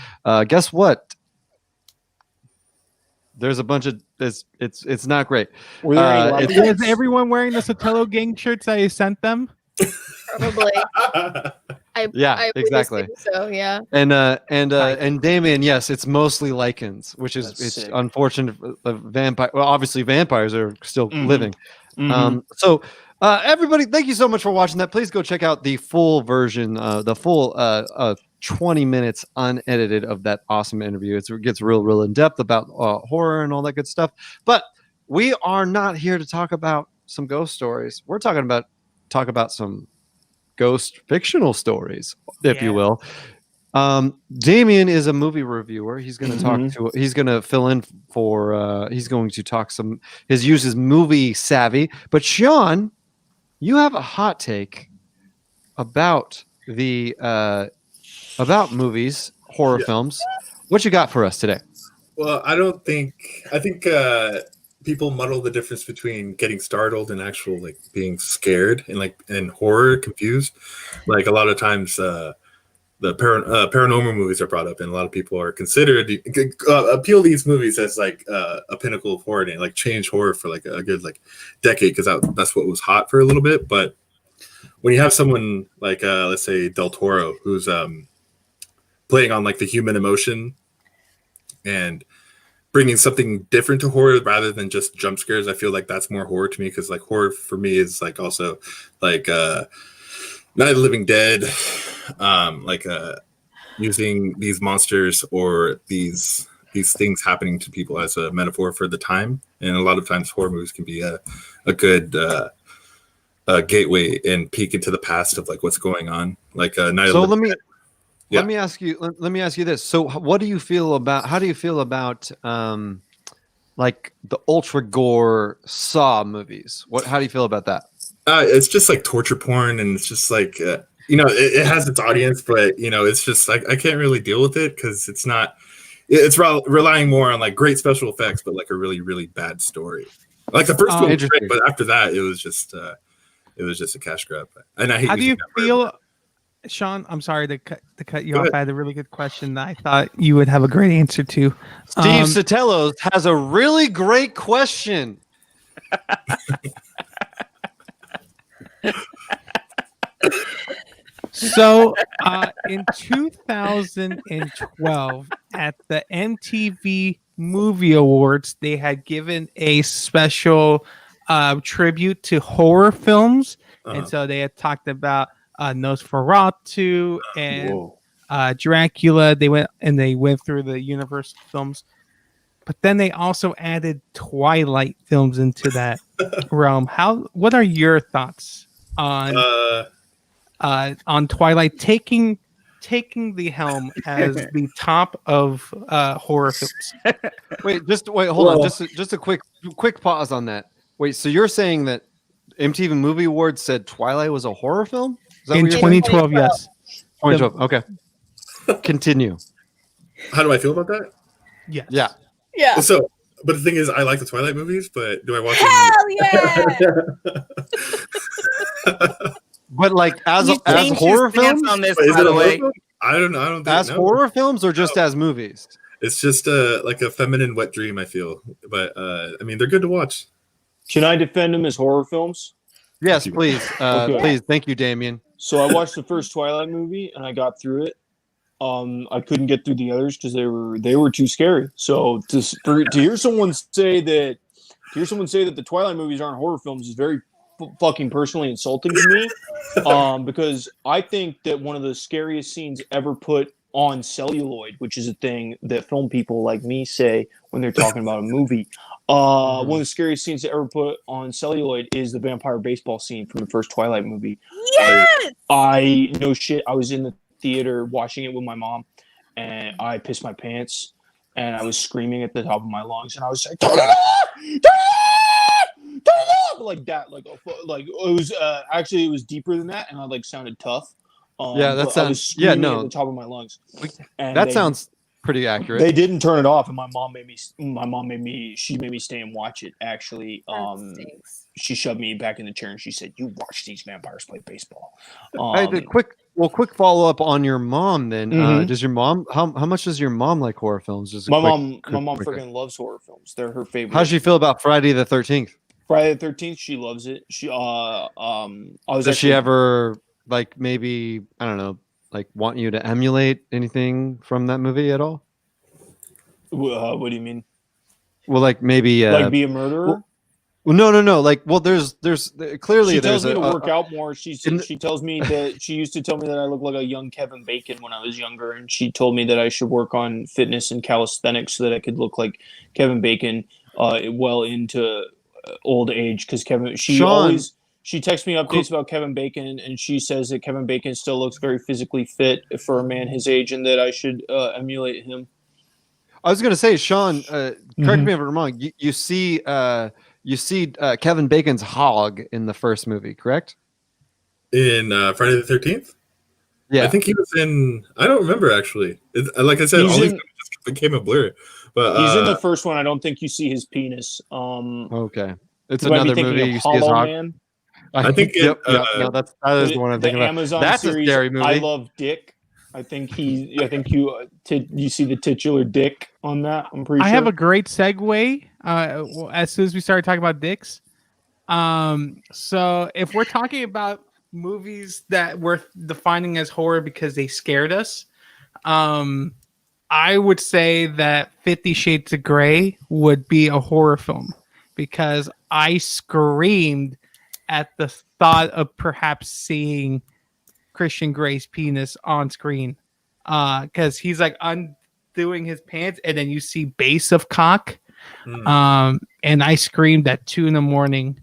Guess what? There's a bunch of it's not great. Were there any it's- leopards? is everyone wearing the Sotelo gang shirts I sent them? Probably. Yeah, I would exactly. assume So yeah. And Damien, yes, it's mostly lichens, which is That's it's sick. unfortunate. Vampire. Well, obviously vampires are still Mhm. living. Mhm. So everybody, thank you so much for watching that. Please go check out the full version, the full 20 minutes unedited of that awesome interview. It gets real in depth about horror and all that good stuff. But we are not here to talk about some ghost stories. We're talk about some ghost fictional stories, if you will. Damien is a movie reviewer. He's going to he's going to fill in for he's going to talk use his movie savvy. But Sean, you have a hot take about the about movies, horror films. What you got for us today? Well, I think people muddle the difference between getting startled and actual like being scared, and horror confused. Like a lot of times the paranormal movies are brought up, and a lot of people are considered appeal these movies as like a pinnacle of horror, and like change horror for like a good like decade, because that's what was hot for a little bit. But when you have someone like let's say Del Toro, who's playing on like the human emotion and bringing something different to horror rather than just jump scares, I feel like that's more horror to me, because like horror for me is like also like Night of the Living Dead, using these monsters or these things happening to people as a metaphor for the time. And a lot of times horror movies can be a good gateway and peek into the past of like what's going on. Like Night of the Living Dead. Let me ask you this. So how do you feel about like the ultra gore Saw movies? How do you feel about that? It's just like torture porn, and it's just like it has its audience, but it's just like I can't really deal with it, because it's relying more on like great special effects, but like a really bad story. Like the first one was great, but after that it was just a cash grab. And I hate. How do you feel, Sean? I'm sorry to cut you off. I had a really good question that I thought you would have a great answer to. Steve Satellos has a really great question. So in 2012 at the MTV Movie Awards, they had given a special tribute to horror films. And so they had talked about Nosferatu and Dracula. They went through the Universal films, but then they also added Twilight films into that realm. What are your thoughts on Twilight taking the helm as the top of horror films? Hold on. Just a quick pause on that. Wait, so you're saying that MTV Movie Awards said Twilight was a horror film? In 2012, yes. 2012. Okay. Continue. How do I feel about that? Yes. Yeah. So, but the thing is, I like the Twilight movies, but do I watch Hell them? But like as horror films on this, by the way. I don't know. I don't think as horror films or just as movies. It's just like a feminine wet dream, I feel. But I mean, they're good to watch. Can I defend them as horror films? Yes, please. Okay. Please. Thank you, Damien. So I watched the first Twilight movie and I got through it. I couldn't get through the others because they were too scary. So to hear someone say that the Twilight movies aren't horror films is very fucking personally insulting to me. Because I think that one of the scariest scenes ever put on celluloid, which is a thing that film people like me say when they're talking about a movie. One of the scariest scenes ever put on celluloid is the vampire baseball scene from the first Twilight movie. Yes! I was in the theater watching it with my mom, and I pissed my pants, and I was screaming at the top of my lungs, and I was like, "Turn it off! Turn it off! Turn it off!" Like that, like it was actually it was deeper than that, and I like sounded tough. That sounds at the top of my lungs. And that sounds pretty accurate. They didn't turn it off, and my mom made me stay and watch it. Actually, she shoved me back in the chair and she said, "You watch these vampires play baseball." Quick follow up on your mom. Then does your mom how much does your mom like horror films? My mom freaking loves horror films. They're her favorite. How does she feel about Friday the 13th? Friday the 13th, she loves it. Does she ever like maybe I don't know like want you to emulate anything from that movie at all? What do you mean? Well, like maybe like be a murderer? Well, no. Like, well, there's clearly She there's tells me to a work out more. She in she tells me that she used to tell me that I look like a young Kevin Bacon when I was younger, and she told me that I should work on fitness and calisthenics so that I could look like Kevin Bacon well into old age. Because Sean. She texts me updates about Kevin Bacon, and she says that Kevin Bacon still looks very physically fit for a man his age, and that I should emulate him. I was gonna say, Sean, correct me if I'm wrong. You see Kevin Bacon's hog in the first movie, correct? In Friday the 13th? Yeah. I think he was in. I don't remember actually. Like I said, all these just became a blur. But He's in the first one. I don't think you see his penis. Okay, it's you might be another thinking movie. of You see his Hollow hog. Man. I think Yep. No, that is the one I'm thinking about. Amazon That's series, a scary movie. I Love Dick. I think you you see the titular dick on that. I'm pretty sure. I have a great segue. As soon as we started talking about dicks, so if we're talking about movies that we're defining as horror because they scared us, I would say that 50 Shades of Grey would be a horror film because I screamed at the thought of perhaps seeing Christian Grey's penis on screen, because he's like undoing his pants and then you see base of cock, and I screamed at 2 a.m,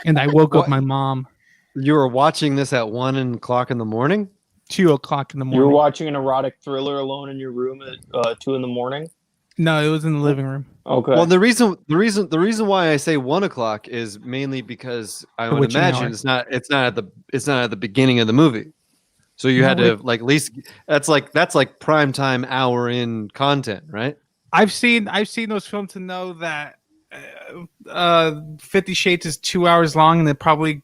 and I woke up my mom. You were watching this at 1 o'clock in the morning? 2 o'clock in the morning. You were watching an erotic thriller alone in your room at 2 a.m? No, it was in the living room. Okay. Well, the reason why I say 1 o'clock is mainly because I would imagine it's not at the beginning of the movie, so you had to like at least that's like prime time hour in content, right? I've seen those films to know that 50 Shades is 2 hours long and it probably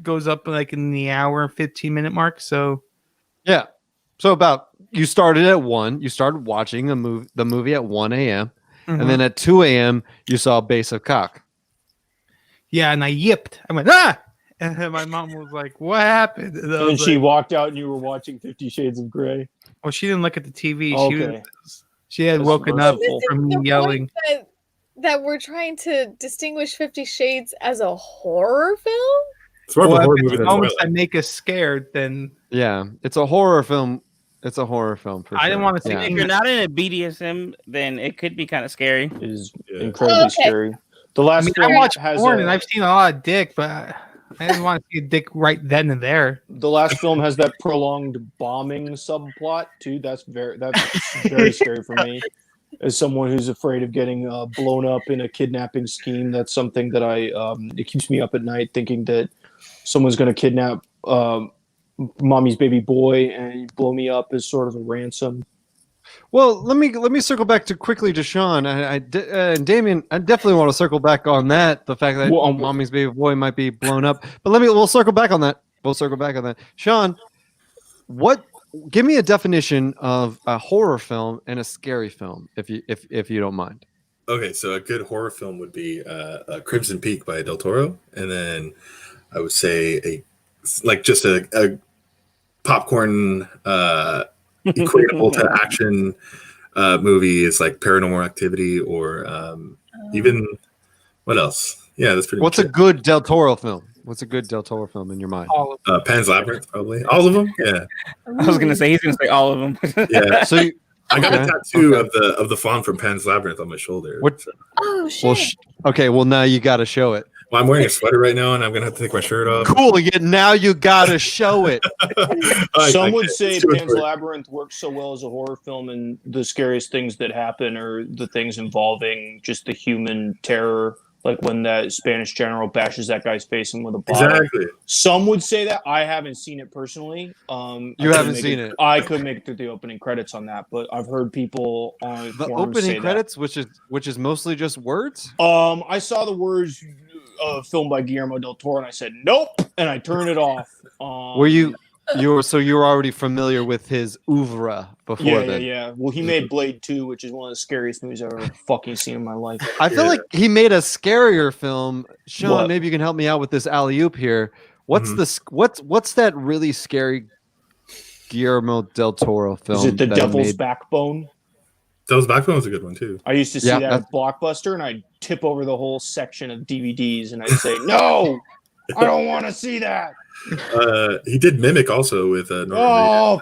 goes up like in the hour and 15-minute mark. So yeah, so about you started at 1. You started watching the movie at 1 a.m. And then at 2 a.m. you saw base of cock. Yeah, and I yipped. I went, ah! And then my mom was like, what happened? And she walked out and you were watching 50 Shades of Grey. Well, she didn't look at the TV. Okay. She had woken up from me yelling. That we're trying to distinguish 50 Shades as a horror film? It's more of a horror movie than moments Twilight. that make us scared, then yeah, it's a horror film. It's a horror film. For I didn't want to see. If you're not in a BDSM, then it could be kind of scary. It is incredibly scary. The last film I watch has porn and I've seen a lot of dick, but I didn't want to see a dick right then and there. The last film has that prolonged bombing subplot too. That's very scary for me. As someone who's afraid of getting blown up in a kidnapping scheme, that's something that it keeps me up at night thinking that someone's going to kidnap mommy's baby boy and blow me up as sort of a ransom. Well, let me circle back quickly to Sean and Damien. I definitely want to circle back on that. The fact that mommy's baby boy might be blown up, but we'll circle back on that. Sean, give me a definition of a horror film and a scary film, if you don't mind. Okay, so a good horror film would be Crimson Peak by Del Toro, and then I would say a popcorn equatable to action movie is like Paranormal Activity or even what else? Yeah, that's pretty. What's a good Del Toro film? What's a good Del Toro film in your mind? Pan's Labyrinth, probably all of them. Yeah, I was gonna say he's gonna say all of them. Yeah, so I got a tattoo of the fawn from Pan's Labyrinth on my shoulder. Oh shit! Well, now you got to show it. Well, I'm wearing a sweater right now, and I'm gonna have to take my shirt off. Cool. Now you got to show it. Some would say Pan's Labyrinth works so well as a horror film, and the scariest things that happen are the things involving just the human terror, like when that Spanish general bashes that guy's face in with a bottle. Exactly. Some would say that. I haven't seen it personally. You haven't seen it. I couldn't make it through the opening credits on that, but I've heard people on The forums opening say credits, which is mostly just words. I saw the words filmed by Guillermo del Toro, and I said nope, and I turned it off. Were you were already familiar with his oeuvre before then? Yeah. Well, he made Blade 2, which is one of the scariest movies I've ever fucking seen in my life. I feel like he made a scarier film. Sean, What? maybe you can help me out with this alley-oop here. What's that really scary Guillermo del Toro film? Is it The that he Devil's made? Backbone? Devil's Backbone was a good one too. I used to see Yeah, that at Blockbuster, and I'd tip over the whole section of DVDs, and I'd say, "No, I don't want to see that." He did Mimic also with Norman Reedus.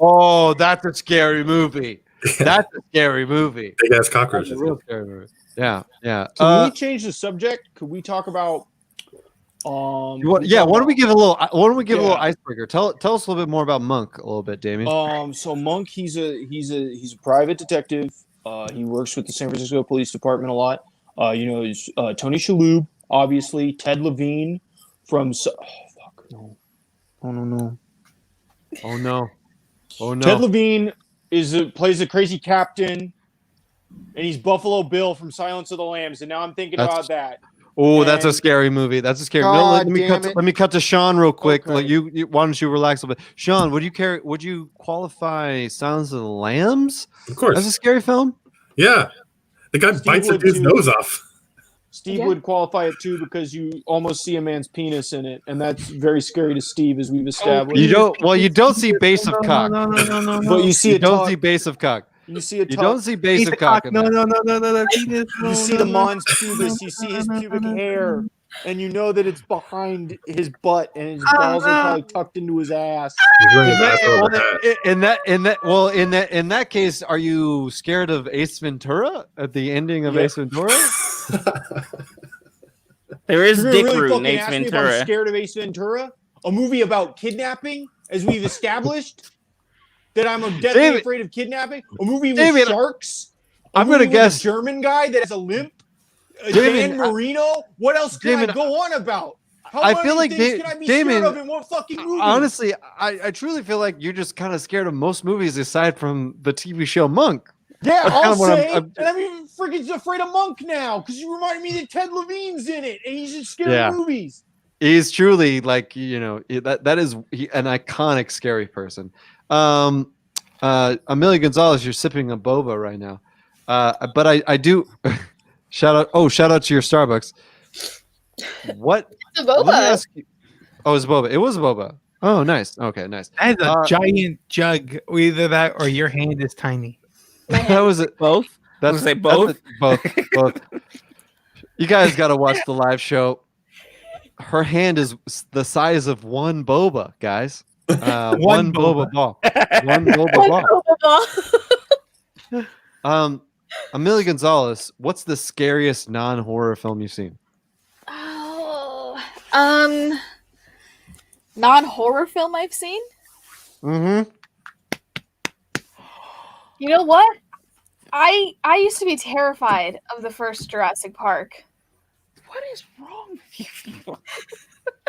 Oh, that's a scary movie. That's a scary movie. Big ass That's a cockroaches. real scary movie. Yeah, yeah. Can we change the subject? Could we talk about? Why don't we give a little? Why don't we give a little icebreaker? Tell us a little bit more about Monk a little bit, Damien. So Monk, he's a private detective. He works with the San Francisco Police Department a lot. He's Tony Shalhoub, obviously, Ted Levine from. No. Oh no. Oh no. Oh no. Ted Levine plays the crazy captain, and he's Buffalo Bill from Silence of the Lambs. And now I'm thinking about that. Oh, that's a scary movie. That's a scary. God Let me cut to Sean real quick. Okay. Like you, why don't you relax a little bit? Sean, would you qualify Silence of the Lambs? Of course. As a scary film? Yeah. The guy bites a dude's nose off. Steve would qualify it too because you almost see a man's penis in it, and that's very scary to Steve, as we've established. You don't see base of cock. No. But you see you don't see base of cock. You see a You don't see base of cock. No. You see the mons pubis. You see his pubic hair, and you know that it's behind his butt, and his balls are probably tucked into his ass. In that case, are you scared of Ace Ventura at the ending of Ace Ventura? There is You're dick really root in fucking Ace ask me if I'm Ventura. scared of Ace Ventura? A movie about kidnapping, as we've established that I'm deathly afraid of kidnapping. A movie with sharks. I'm gonna guess a German guy that has a limp. Damien, Dan Marino. What else can Damien, I go on about? How I many feel like things can I be Damien, scared of in one fucking movie? honestly, I truly feel like you're just kind of scared of most movies aside from the TV show Monk. Yeah, That's I'll kind of what say, I'm- and I'm even freaking afraid of Monk now because you reminded me that Ted Levine's in it, and he's in scary Yeah. movies. He's truly like that is an iconic scary person. Amelia Gonzalez, you're sipping a boba right now, but I do shout out to your Starbucks. What? It's a boba. Let me ask you. Oh, it's boba. It was a boba. Oh, nice. Okay, nice. That is a giant jug. Either that or your hand is tiny. That was it. Both. That's say both. Both. You guys got to watch the live show. Her hand is the size of one boba, guys. One boba ball. One boba ball. Amelia Gonzalez, what's the scariest non-horror film you've seen? Oh, non-horror film I've seen. Mm-hmm. You know what? I used to be terrified of the first Jurassic Park. What is wrong with you people?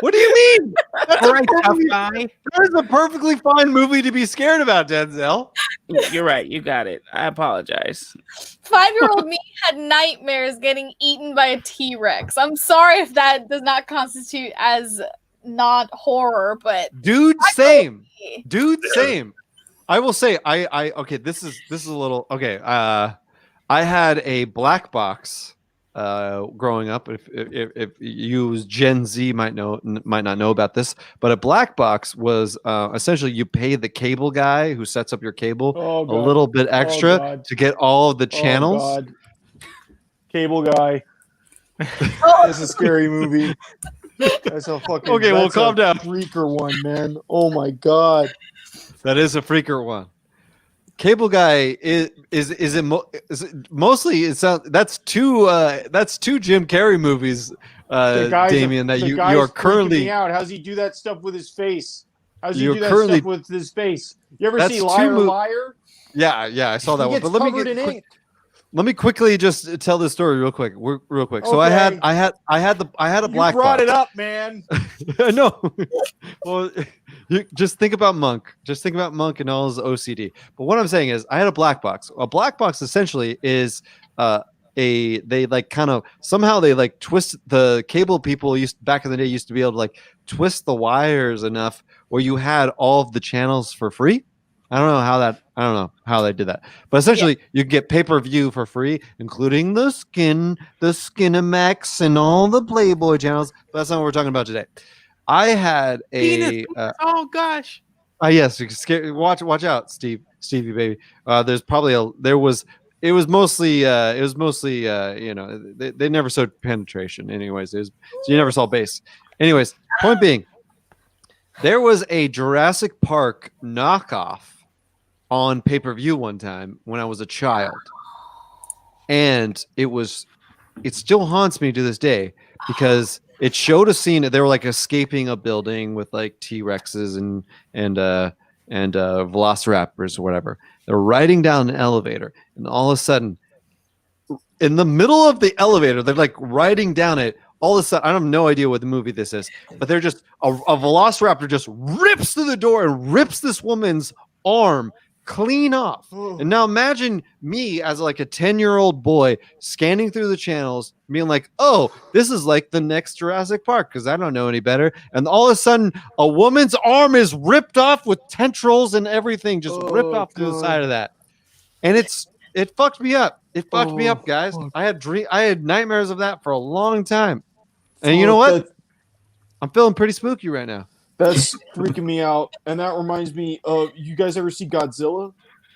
What do you mean? All right, tough guy. That is a perfectly fine movie to be scared about, Denzel. You're right. You got it. I apologize. 5-year-old me had nightmares getting eaten by a T-Rex. I'm sorry if that does not constitute as not horror, but Dude, same. I will say, I okay. This is a little okay. I had a black box growing up. If you Gen Z might not know about this, but a black box was essentially you pay the cable guy who sets up your cable a little bit extra to get all of the channels. Oh, God. Cable guy. That's a scary movie. That's a fucking Okay, well, that's calm a down. Freaker one, man. Oh my God. That is a freaker one. Cable guy is mostly it sounds that's two Jim Carrey movies, Damien, that you are currently me out. How's he do that stuff with his face? How's he You're do that currently- stuff with his face? You ever That's see two Liar mo- Liar? Yeah, I saw that He one. gets But covered in ink. let me quickly just tell this story real quick. So I Okay. had a black You brought box. it up, man. No. Well, you just think about Monk. Just think about Monk and all his OCD. But what I'm saying is, I had a black box. A black box essentially is they like kind of somehow they like twist the cable people back in the day used to be able to like twist the wires enough where you had all of the channels for free. I don't know how they did that, but essentially you get pay-per-view for free, including the Skinamax and all the Playboy channels. But that's not what we're talking about today. I had a oh gosh. yes, watch out, Stevie baby. There was it was mostly you know, they never showed penetration. Anyways, so you never saw base. Anyways, point being, there was a Jurassic Park knockoff on pay-per-view one time when I was a child, and it still haunts me to this day because it showed a scene. They were like escaping a building with like T-Rexes and velociraptors or whatever. They're riding down an elevator, and all of a sudden, in the middle of the elevator, they're like riding down it. All of a sudden, I have no idea what the movie this is, but they're just a velociraptor just rips through the door and rips this woman's arm clean off. And now imagine me as like a 10-year-old boy scanning through the channels, being like, "Oh, this is like the next Jurassic Park," because I don't know any better. And all of a sudden, a woman's arm is ripped off with tendrils and everything, just ripped off to the side of that. And it fucked me up. It fucked me up, guys. I had nightmares of that for a long time. And you know what? I'm feeling pretty spooky right now. That's freaking me out. And that reminds me of, you guys ever see Godzilla?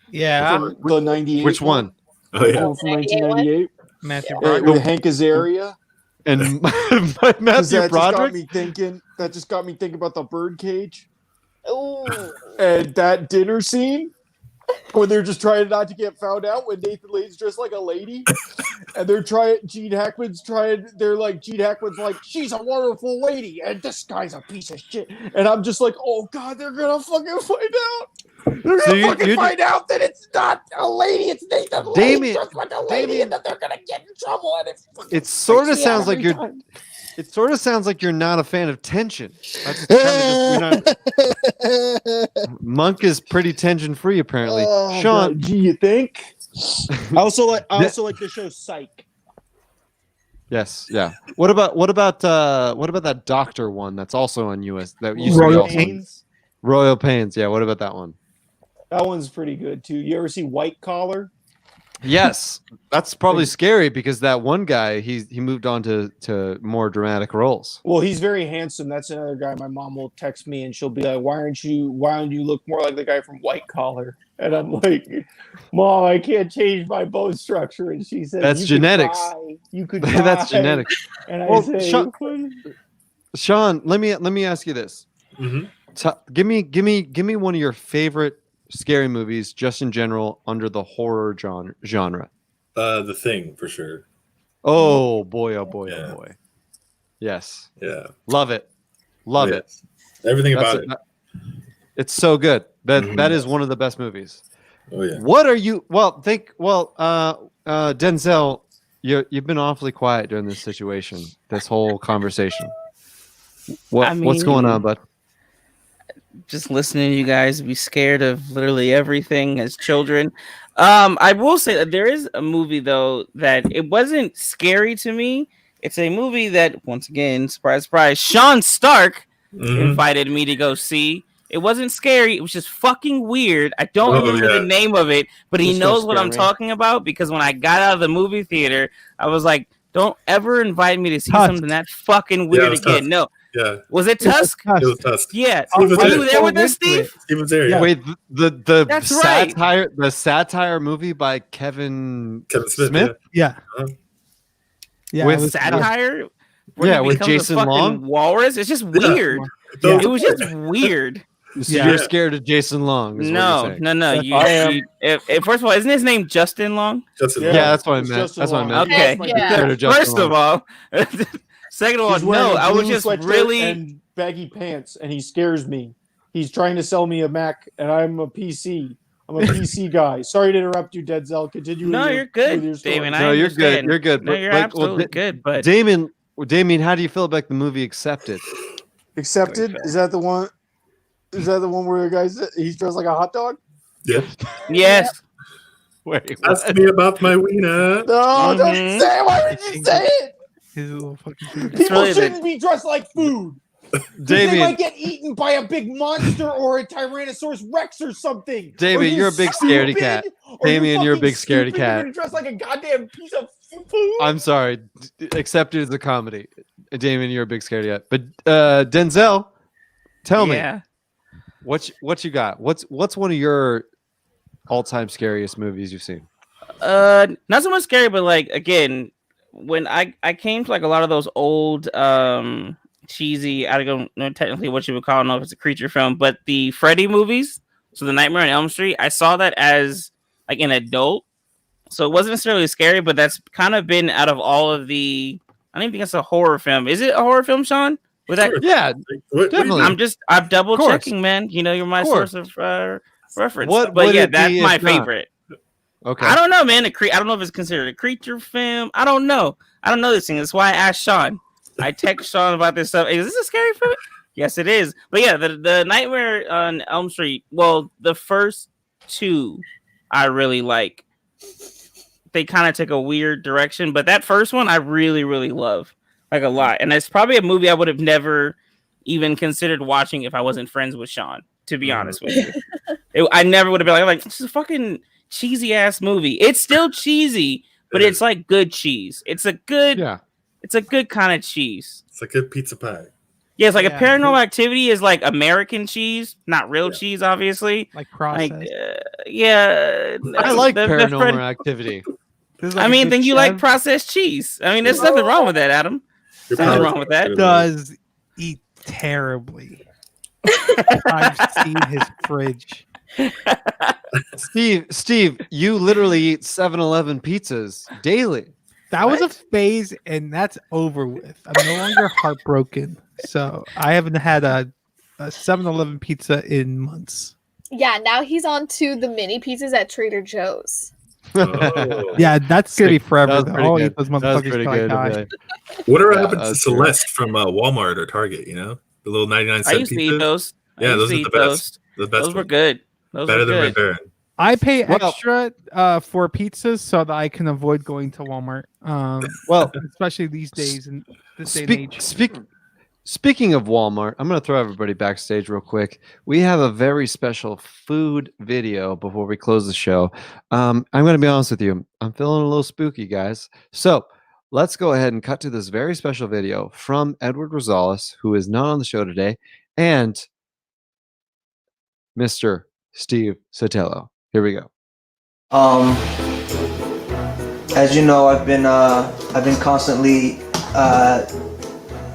Yeah. From the 98 Which one? Oh, yeah. From 1998. Matthew With Broderick. Hank Azaria. And Matthew Broderick. That just got me thinking about the birdcage. Ooh. And that dinner scene when they're just trying not to get found out when Nathan Lane's dressed like a lady. And Gene Hackman's like, she's a wonderful lady, and this guy's a piece of shit. And I'm just like, oh god, they're gonna fucking find out. They're gonna find out that it's not a lady, it's Nathan Lane dressed like a lady, and that they're gonna get in trouble. And It sort of sounds like it sort of sounds like you're not a fan of tension. That's kind of Monk is pretty tension free, apparently. Sean, God, do you think? I also like the show Psych. Yes, yeah. What about that doctor one that's also on US that used Royal to be Pains? Royal Pains, yeah. What about that one? That one's pretty good too. You ever see White Collar? Yes, that's probably scary because that one guy he moved on to more dramatic roles. Well, he's very handsome. That's another guy. My mom will text me and she'll be like, "Why don't you look more like the guy from White Collar?" And I'm like, "Mom, I can't change my bone structure." And she says, "That's genetics. You could That's genetics." And I say, Sean, let me ask you this. Mm-hmm. Give me one of your favorite scary movies, just in general, under the horror genre. The Thing, for sure. Oh boy! Oh boy! Yeah. Oh boy! Yes. Yeah. Love it. Love it. Everything about it. It's so good. That is one of the best movies. Oh yeah. What are you? Denzel, you've been awfully quiet during this situation, this whole conversation. What's going on, bud? Just listening to you guys be scared of literally everything as children. I will say that there is a movie though that it wasn't scary to me. It's a movie that, once again, surprise, surprise, Sean Stark invited me to go see. It wasn't scary. It was just fucking weird. I don't remember the name of it, but he knows what I'm talking about because when I got out of the movie theater, I was like, "Don't ever invite me to see something that fucking weird again." No. Yeah. Was it Tusk? It was Tusk. Yeah. Were you there with us, Steve? He was there. Yeah. Wait, the That's satire the satire movie by Kevin Smith? Yeah. Yeah. With satire? With Jason Long? Walrus? It's just weird. Yeah. It was just weird. So you're scared of Jason Long? Is No. First of all, isn't his name Justin Long? Justin Long. Yeah, that's what I meant. That's what I meant. Okay. First of all, second of all, no, I was just really and baggy pants, and he scares me. He's trying to sell me a Mac, and I'm a PC. I'm a PC guy. Sorry to interrupt you, Denzel. Continue. No, you're good, Damon. No, you're good. You're good. No, you're absolutely good. But Damien, how do you feel about the movie Accepted? Accepted? Is that the one? Is that the one where the guy's he's dressed like a hot dog? Yeah. Yes. Wait. Ask me about my wiener. No, don't say it. Why would you say it? His little fucking People shouldn't be dressed like food. Damien, they might get eaten by a big monster or a Tyrannosaurus Rex or something. Damien, you're a big scaredy cat. Damien, you're a big scaredy cat. You're dressed like a goddamn piece of food. I'm sorry. Accepted as a comedy. Damien, you're a big scaredy cat. But Denzel, tell me, what you got? What's one of your all-time scariest movies you've seen? Not so much scary, but like again, when I came to like a lot of those old cheesy, I don't know technically what you would call it, I don't know if it's a creature film, but the Freddy movies, so the Nightmare on Elm Street, I saw that as like an adult. So it wasn't necessarily scary, but that's kind of been out of all of the, I don't even think it's a horror film. Is it a horror film, Sean? With that? Yeah, definitely. I'm double checking, man. You know, you're my source of reference. What but would yeah, it that's be my if not? favorite. Okay. I don't know, man. I don't know if it's considered a creature film. I don't know this thing. That's why I asked Sean. I text Sean about this stuff. Is this a scary film? Yes, it is. But yeah, the Nightmare on Elm Street. Well, the first two I really like. They kind of took a weird direction, but that first one I really, really love, like a lot. And it's probably a movie I would have never even considered watching if I wasn't friends with Sean. To be honest with you, I never would have been like, this is a fucking cheesy ass movie. It's still cheesy, but it's like good cheese. It's a good kind of cheese. It's like a pizza pie. Yeah, it's like a Paranormal Activity is like American cheese, not real cheese, obviously. Like processed. I like Paranormal Activity. I mean, then you like processed cheese. I mean, there's nothing wrong with that, Adam. There's nothing wrong with that. Does eat terribly. I've seen his fridge. Steve, you literally eat 7-Eleven pizzas daily. That was a phase, and that's over with. I'm no longer heartbroken. So I haven't had a 7-Eleven pizza in months. Yeah, now he's on to the mini pizzas at Trader Joe's. Yeah, that's gonna be forever. I'll eat those That was motherfuckers pretty till I good. die. Okay. Whatever happened to Celeste from Walmart or Target? You know, the little 99-cent I used to eat those. Yeah, those are the best. The best. Those were good. Those better were than good. Red Baron. I pay extra for pizzas so that I can avoid going to Walmart. Well, especially these days and this day and age. Speaking of Walmart, I'm going to throw everybody backstage real quick. We have a very special food video before we close the show. I'm going to be honest with you. I'm feeling a little spooky, guys. So let's go ahead and cut to this very special video from Edward Rosales, who is not on the show today, and Mr. Steve Sotelo. Here we go. As you know, I've been constantly,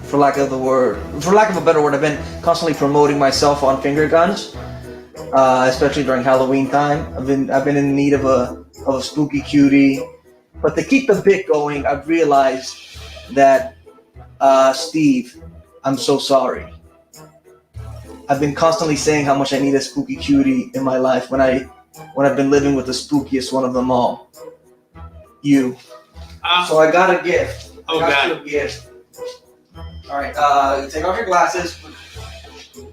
for lack of a better word, I've been constantly promoting myself on finger guns, especially during Halloween time. I've been in need of a spooky cutie, but to keep the bit going, I've realized that, Steve, I'm so sorry. I've been constantly saying how much I need a spooky cutie in my life when I've been living with the spookiest one of them all. You. So I got a gift. Oh, God. A gift. All right. Take off your glasses.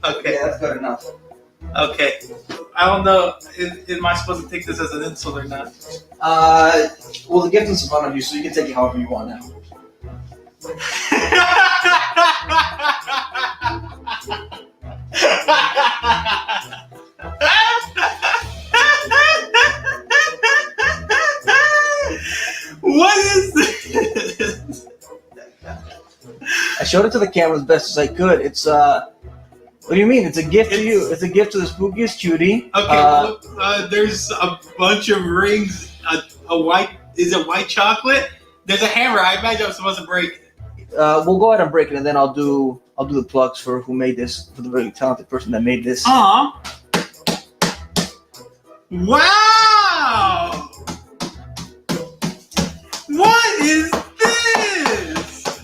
Okay. Yeah, that's good enough. Okay. I don't know. Am I supposed to take this as an insult or not? Well, the gift is in front of you, so you can take it however you want now. What is this? I showed it to the camera as best as I could. It's what do you mean? It's a gift to you. It's a gift to the spookiest cutie. Okay, there's a bunch of rings. A white, is it white chocolate? There's a hammer. I imagine I'm supposed to break it. We'll go ahead and break it, and then I'll do the plugs for who made this, for the very talented person that made this. Wow! What is this?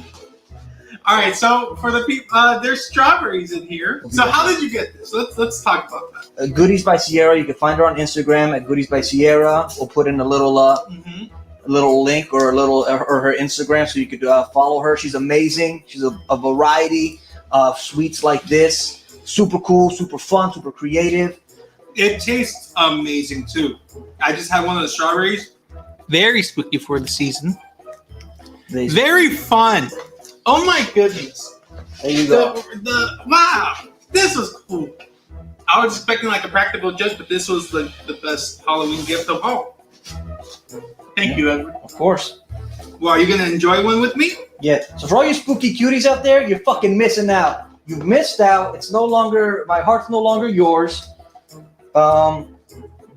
All right, so for the people, there's strawberries in here. So how did you get this? Let's talk about that. Goodies by Sierra. You can find her on Instagram at Goodies by Sierra. We'll put in a little link or her Instagram so you could follow her. She's amazing. She's a variety of sweets like this. Super cool, super fun, super creative. It tastes amazing too. I just had one of the strawberries. Very spooky for the season. Very fun. Oh my goodness. There you go. Wow, this was cool. I was expecting like a practical joke, but this was the best Halloween gift of all. Thank you, Edward. Of course. Well, are you gonna enjoy one with me? Yeah. So for all you spooky cuties out there, you're fucking missing out. You missed out. It's no longer, my heart's no longer yours. But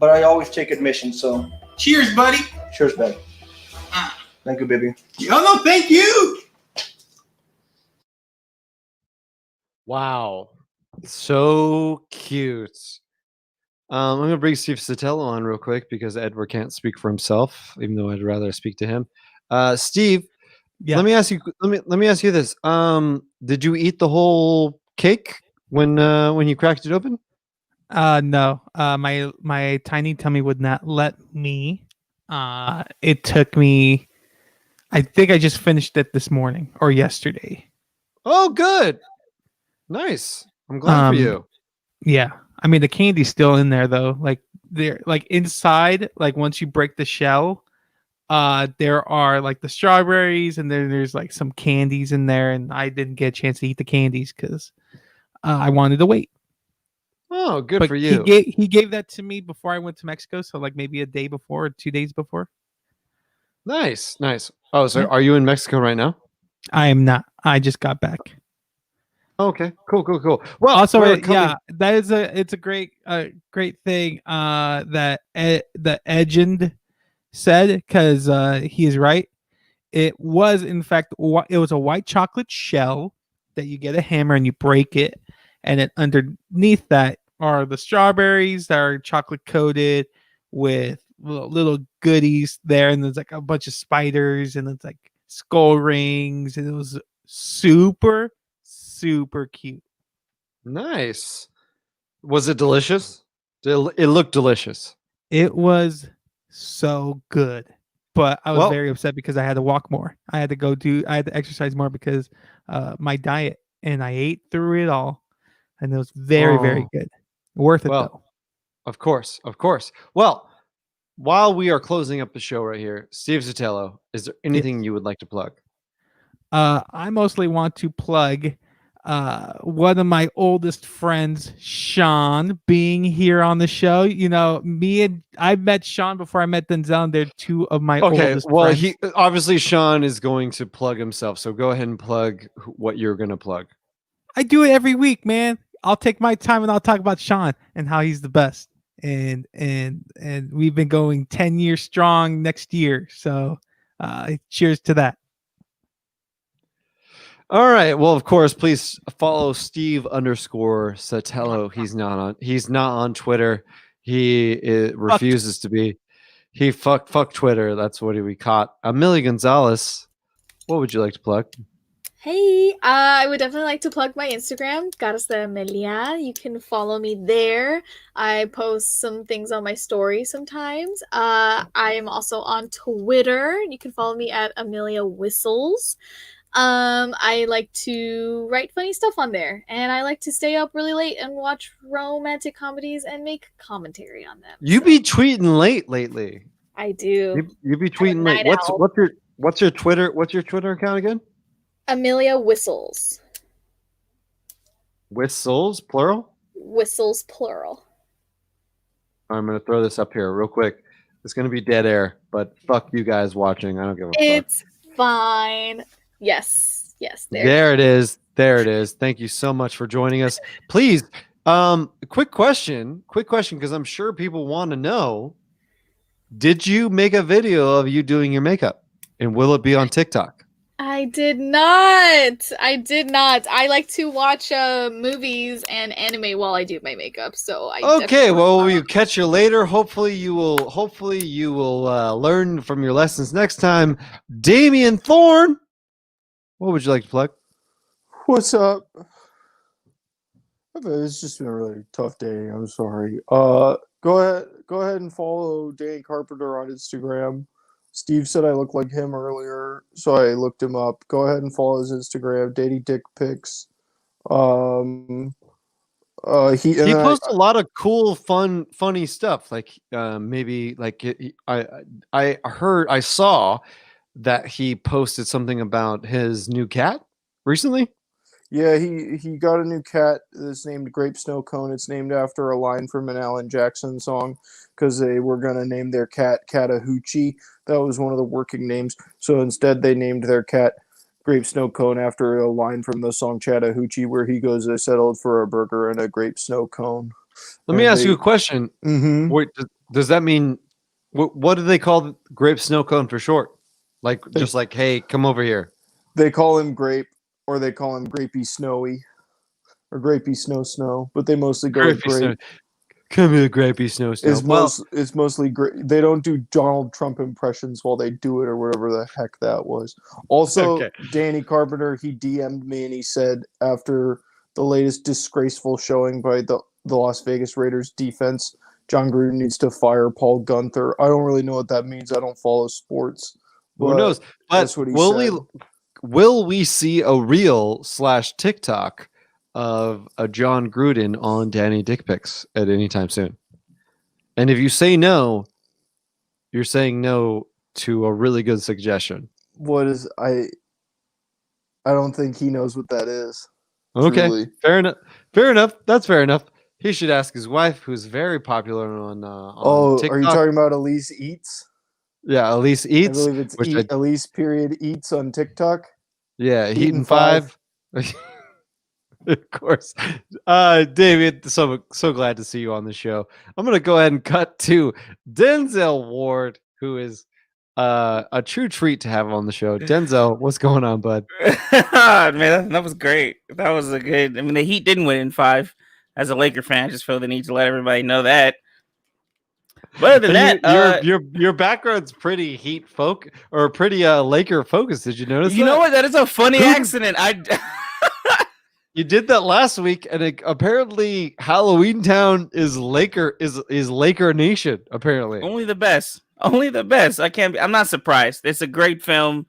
I always take admission, so. Cheers, buddy. Cheers, babe. Thank you, baby. Oh no, thank you. Wow. So cute. I'm gonna bring Steve Sotelo on real quick because Edward can't speak for himself, even though I'd rather speak to him. Steve, Yeah. let me ask you. Let me ask you this. Did you eat the whole cake when you cracked it open? No. My tiny tummy would not let me. It took me. I think I just finished it this morning or yesterday. Oh, good. Nice. I'm glad for you. Yeah. I mean, the candy's still in there though. Like there, like inside, like once you break the shell, there are like the strawberries, and then there's like some candies in there, and I didn't get a chance to eat the candies because I wanted to wait. Oh, good But for you. He gave that to me before I went to Mexico, so like maybe a day before or 2 days before. Nice, nice. Oh, so Yeah. are you in Mexico right now? I am not. I just got back. Okay, cool. Well, Also, we're coming- yeah, it's a great great thing that the Edgend said, because he is right. It was in fact it was a white chocolate shell that you get a hammer and you break it, and then underneath that are the strawberries that are chocolate coated with little goodies there, and there's like a bunch of spiders, and it's like skull rings, and it was super cute. Nice. Was it delicious? It looked delicious. It was so good, but I was Well- very upset because I had to walk more. I had to exercise more because my diet, and I ate through it all, and it was very Oh. good. Worth it though. Well, of course. Well, while we are closing up the show right here, Steve Sotelo, is there anything you would like to plug? I mostly want to plug one of my oldest friends, Sean, being here on the show. You know, I met Sean before I met Denzel, and they're two of my oldest Well, friends. he obviously Sean is going to plug himself, so go ahead and plug what you're going to plug. I do it every week, man. I'll take my time and I'll talk about Sean and how he's the best. And we've been going 10 years strong next year. So cheers to that. All right. Well, of course, please follow Steve_Sotelo. He's not on Twitter. He refuses to be. He fuck Twitter. That's what we caught. Amelia Gonzalez, what would you like to plug? Hey, I would definitely like to plug my Instagram, Goddess de Amelia. You can follow me there. I post some things on my story sometimes. I am also on Twitter. You can follow me at Amelia Whistles. I like to write funny stuff on there, and I like to stay up really late and watch romantic comedies and make commentary on them. You be tweeting late lately. I do. You be tweeting late. night What's your Twitter account again? Amelia Whistles. Whistles plural? Whistles plural. I'm gonna throw this up here real quick. It's gonna be dead air, but fuck you guys watching. I don't give a fuck. It's fine. Yes. There it is. Thank you so much for joining us. Please, quick question, because I'm sure people want to know: did you make a video of you doing your makeup, and will it be on TikTok? I did not. I like to watch movies and anime while I do my makeup. So I Okay, well, we'll catch you later. Hopefully you will learn from your lessons next time. Damien Thorn, what would you like to plug? What's up? It's just been a really tough day. I'm sorry. Go ahead and follow Dan Carpenter on Instagram. Steve said I looked like him earlier, so I looked him up. Go ahead and follow his Instagram, Dating Dick Pics. He posts a lot of cool, funny stuff. Like maybe like I saw that he posted something about his new cat recently. Yeah, he got a new cat that's named Grape Snow Cone. It's named after a line from an Alan Jackson song, because they were going to name their cat Chattahoochee. That was one of the working names. So instead they named their cat Grape Snow Cone after a line from the song Chattahoochee, where he goes, "I settled for a burger and a grape snow cone." Let me ask you a question. Mm-hmm. Wait, does that mean What do they call Grape Snow Cone for short? Like just like, hey, come over here. They call him Grape, or they call him Grapey Snowy, or Grapey Snow. But they mostly go with Grapey Snow. Grape. Come here, Grapey Snow. It's mostly great. They don't do Donald Trump impressions while they do it, or whatever the heck that was. Also, Okay. Danny Carpenter, he DM'd me and he said after the latest disgraceful showing by the Las Vegas Raiders defense, John Gruden needs to fire Paul Gunther. I don't really know what that means. I don't follow sports. Who knows? But that's what he said. will we see a reel / TikTok of a John Gruden on Danny dick pics at any time soon? And if you say no, you're saying no to a really good suggestion. What is I don't think he knows what that is. Okay, truly. fair enough. That's fair enough. He should ask his wife, who's very popular on TikTok. Are you talking about Elise Eats? Yeah, Elise Eats. I believe it's Elise period Eats on TikTok. Yeah, Heaton 5. Of course. David, so glad to see you on the show. I'm going to go ahead and cut to Denzel Ward, who is a true treat to have on the show. Denzel, what's going on, bud? Man, that was great. That was a good. I mean, the Heat didn't win in 5. As a Laker fan, I just feel the need to let everybody know that. But other than that, your background's pretty Heat or pretty Laker focused. Did you notice? You know what? That is a funny accident. You did that last week, and apparently Halloween Town is Laker Nation. Apparently, only the best. Only the best. I'm not surprised. It's a great film.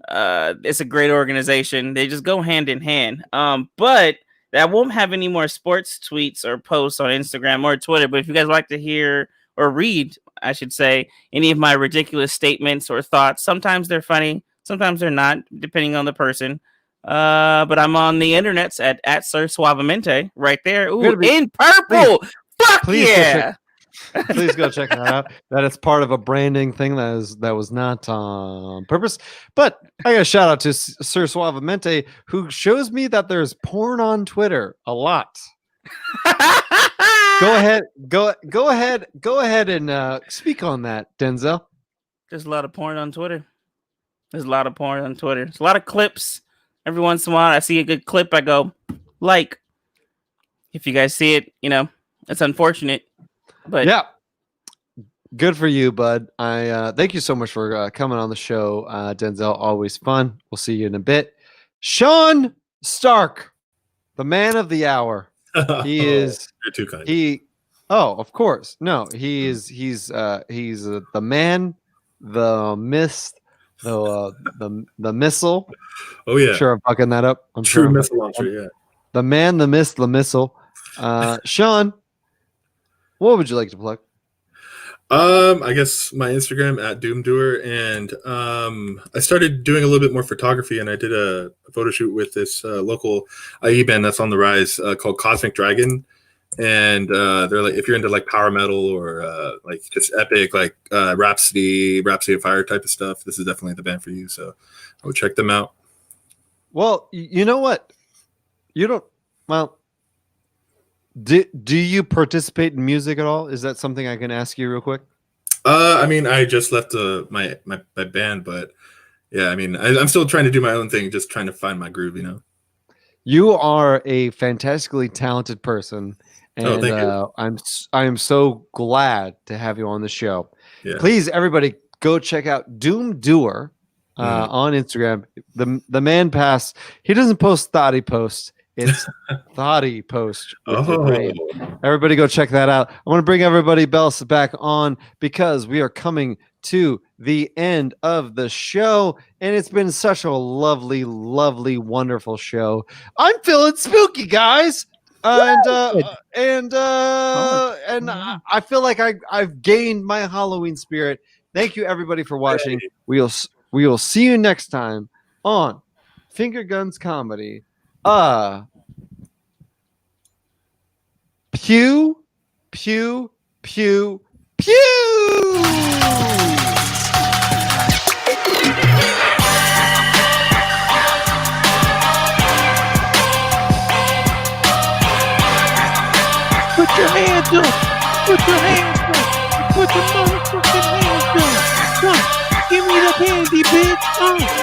It's a great organization. They just go hand in hand. But I won't have any more sports tweets or posts on Instagram or Twitter. But if you guys like to hear or read, I should say, any of my ridiculous statements or thoughts, sometimes they're funny, sometimes they're not, depending on the person. But I'm on the internets at Sir Suavemente right there. Ooh, in purple. Fuck yeah. Please go check that out. That is part of a branding thing that was not on purpose. But I got a shout out to Sir Suavemente, who shows me that there's porn on Twitter a lot. Go ahead and speak on that, Denzel. There's a lot of porn on Twitter. There's a lot of clips. Every once in a while, I see a good clip. I go, like. If you guys see it, it's unfortunate. But yeah, good for you, bud. I thank you so much for coming on the show, Denzel. Always fun. We'll see you in a bit. Sean Stark, the man of the hour. He is. You're too kind. Of course. No, he's the man, the mist, the missile. Oh yeah. I'm sure I'm fucking that up. True missile launcher. Yeah. The man, the mist, the missile. Sean, what would you like to plug? I guess my Instagram at Doomdoer, and I started doing a little bit more photography, and I did a photo shoot with this local IE band that's on the rise called Cosmic Dragon, and they're like, if you're into like power metal or like just epic like Rhapsody of Fire type of stuff, this is definitely the band for you. So I would check them out. Well, you know what? You don't. Well. Do you participate in music at all? Is that something I can ask you real quick? I mean, I just left my band, but yeah, I mean, I'm still trying to do my own thing, just trying to find my groove, You are a fantastically talented person, and thank you. I am so glad to have you on the show. Yeah. Please, everybody, go check out Doom Doer on Instagram. The man passed. He doesn't post thoughty posts. It's Thoughty Post. Everybody go check that out. I want to bring everybody else back on because we are coming to the end of the show, and it's been such a lovely, lovely, wonderful show. I'm feeling spooky, guys. And I feel like I've gained my Halloween spirit. Thank you, everybody, for watching. We will see you next time on Finger Guns Comedy. Pew, pew, pew, pew. Put your hands up. Put your hands up. Put your motherfucking hands up.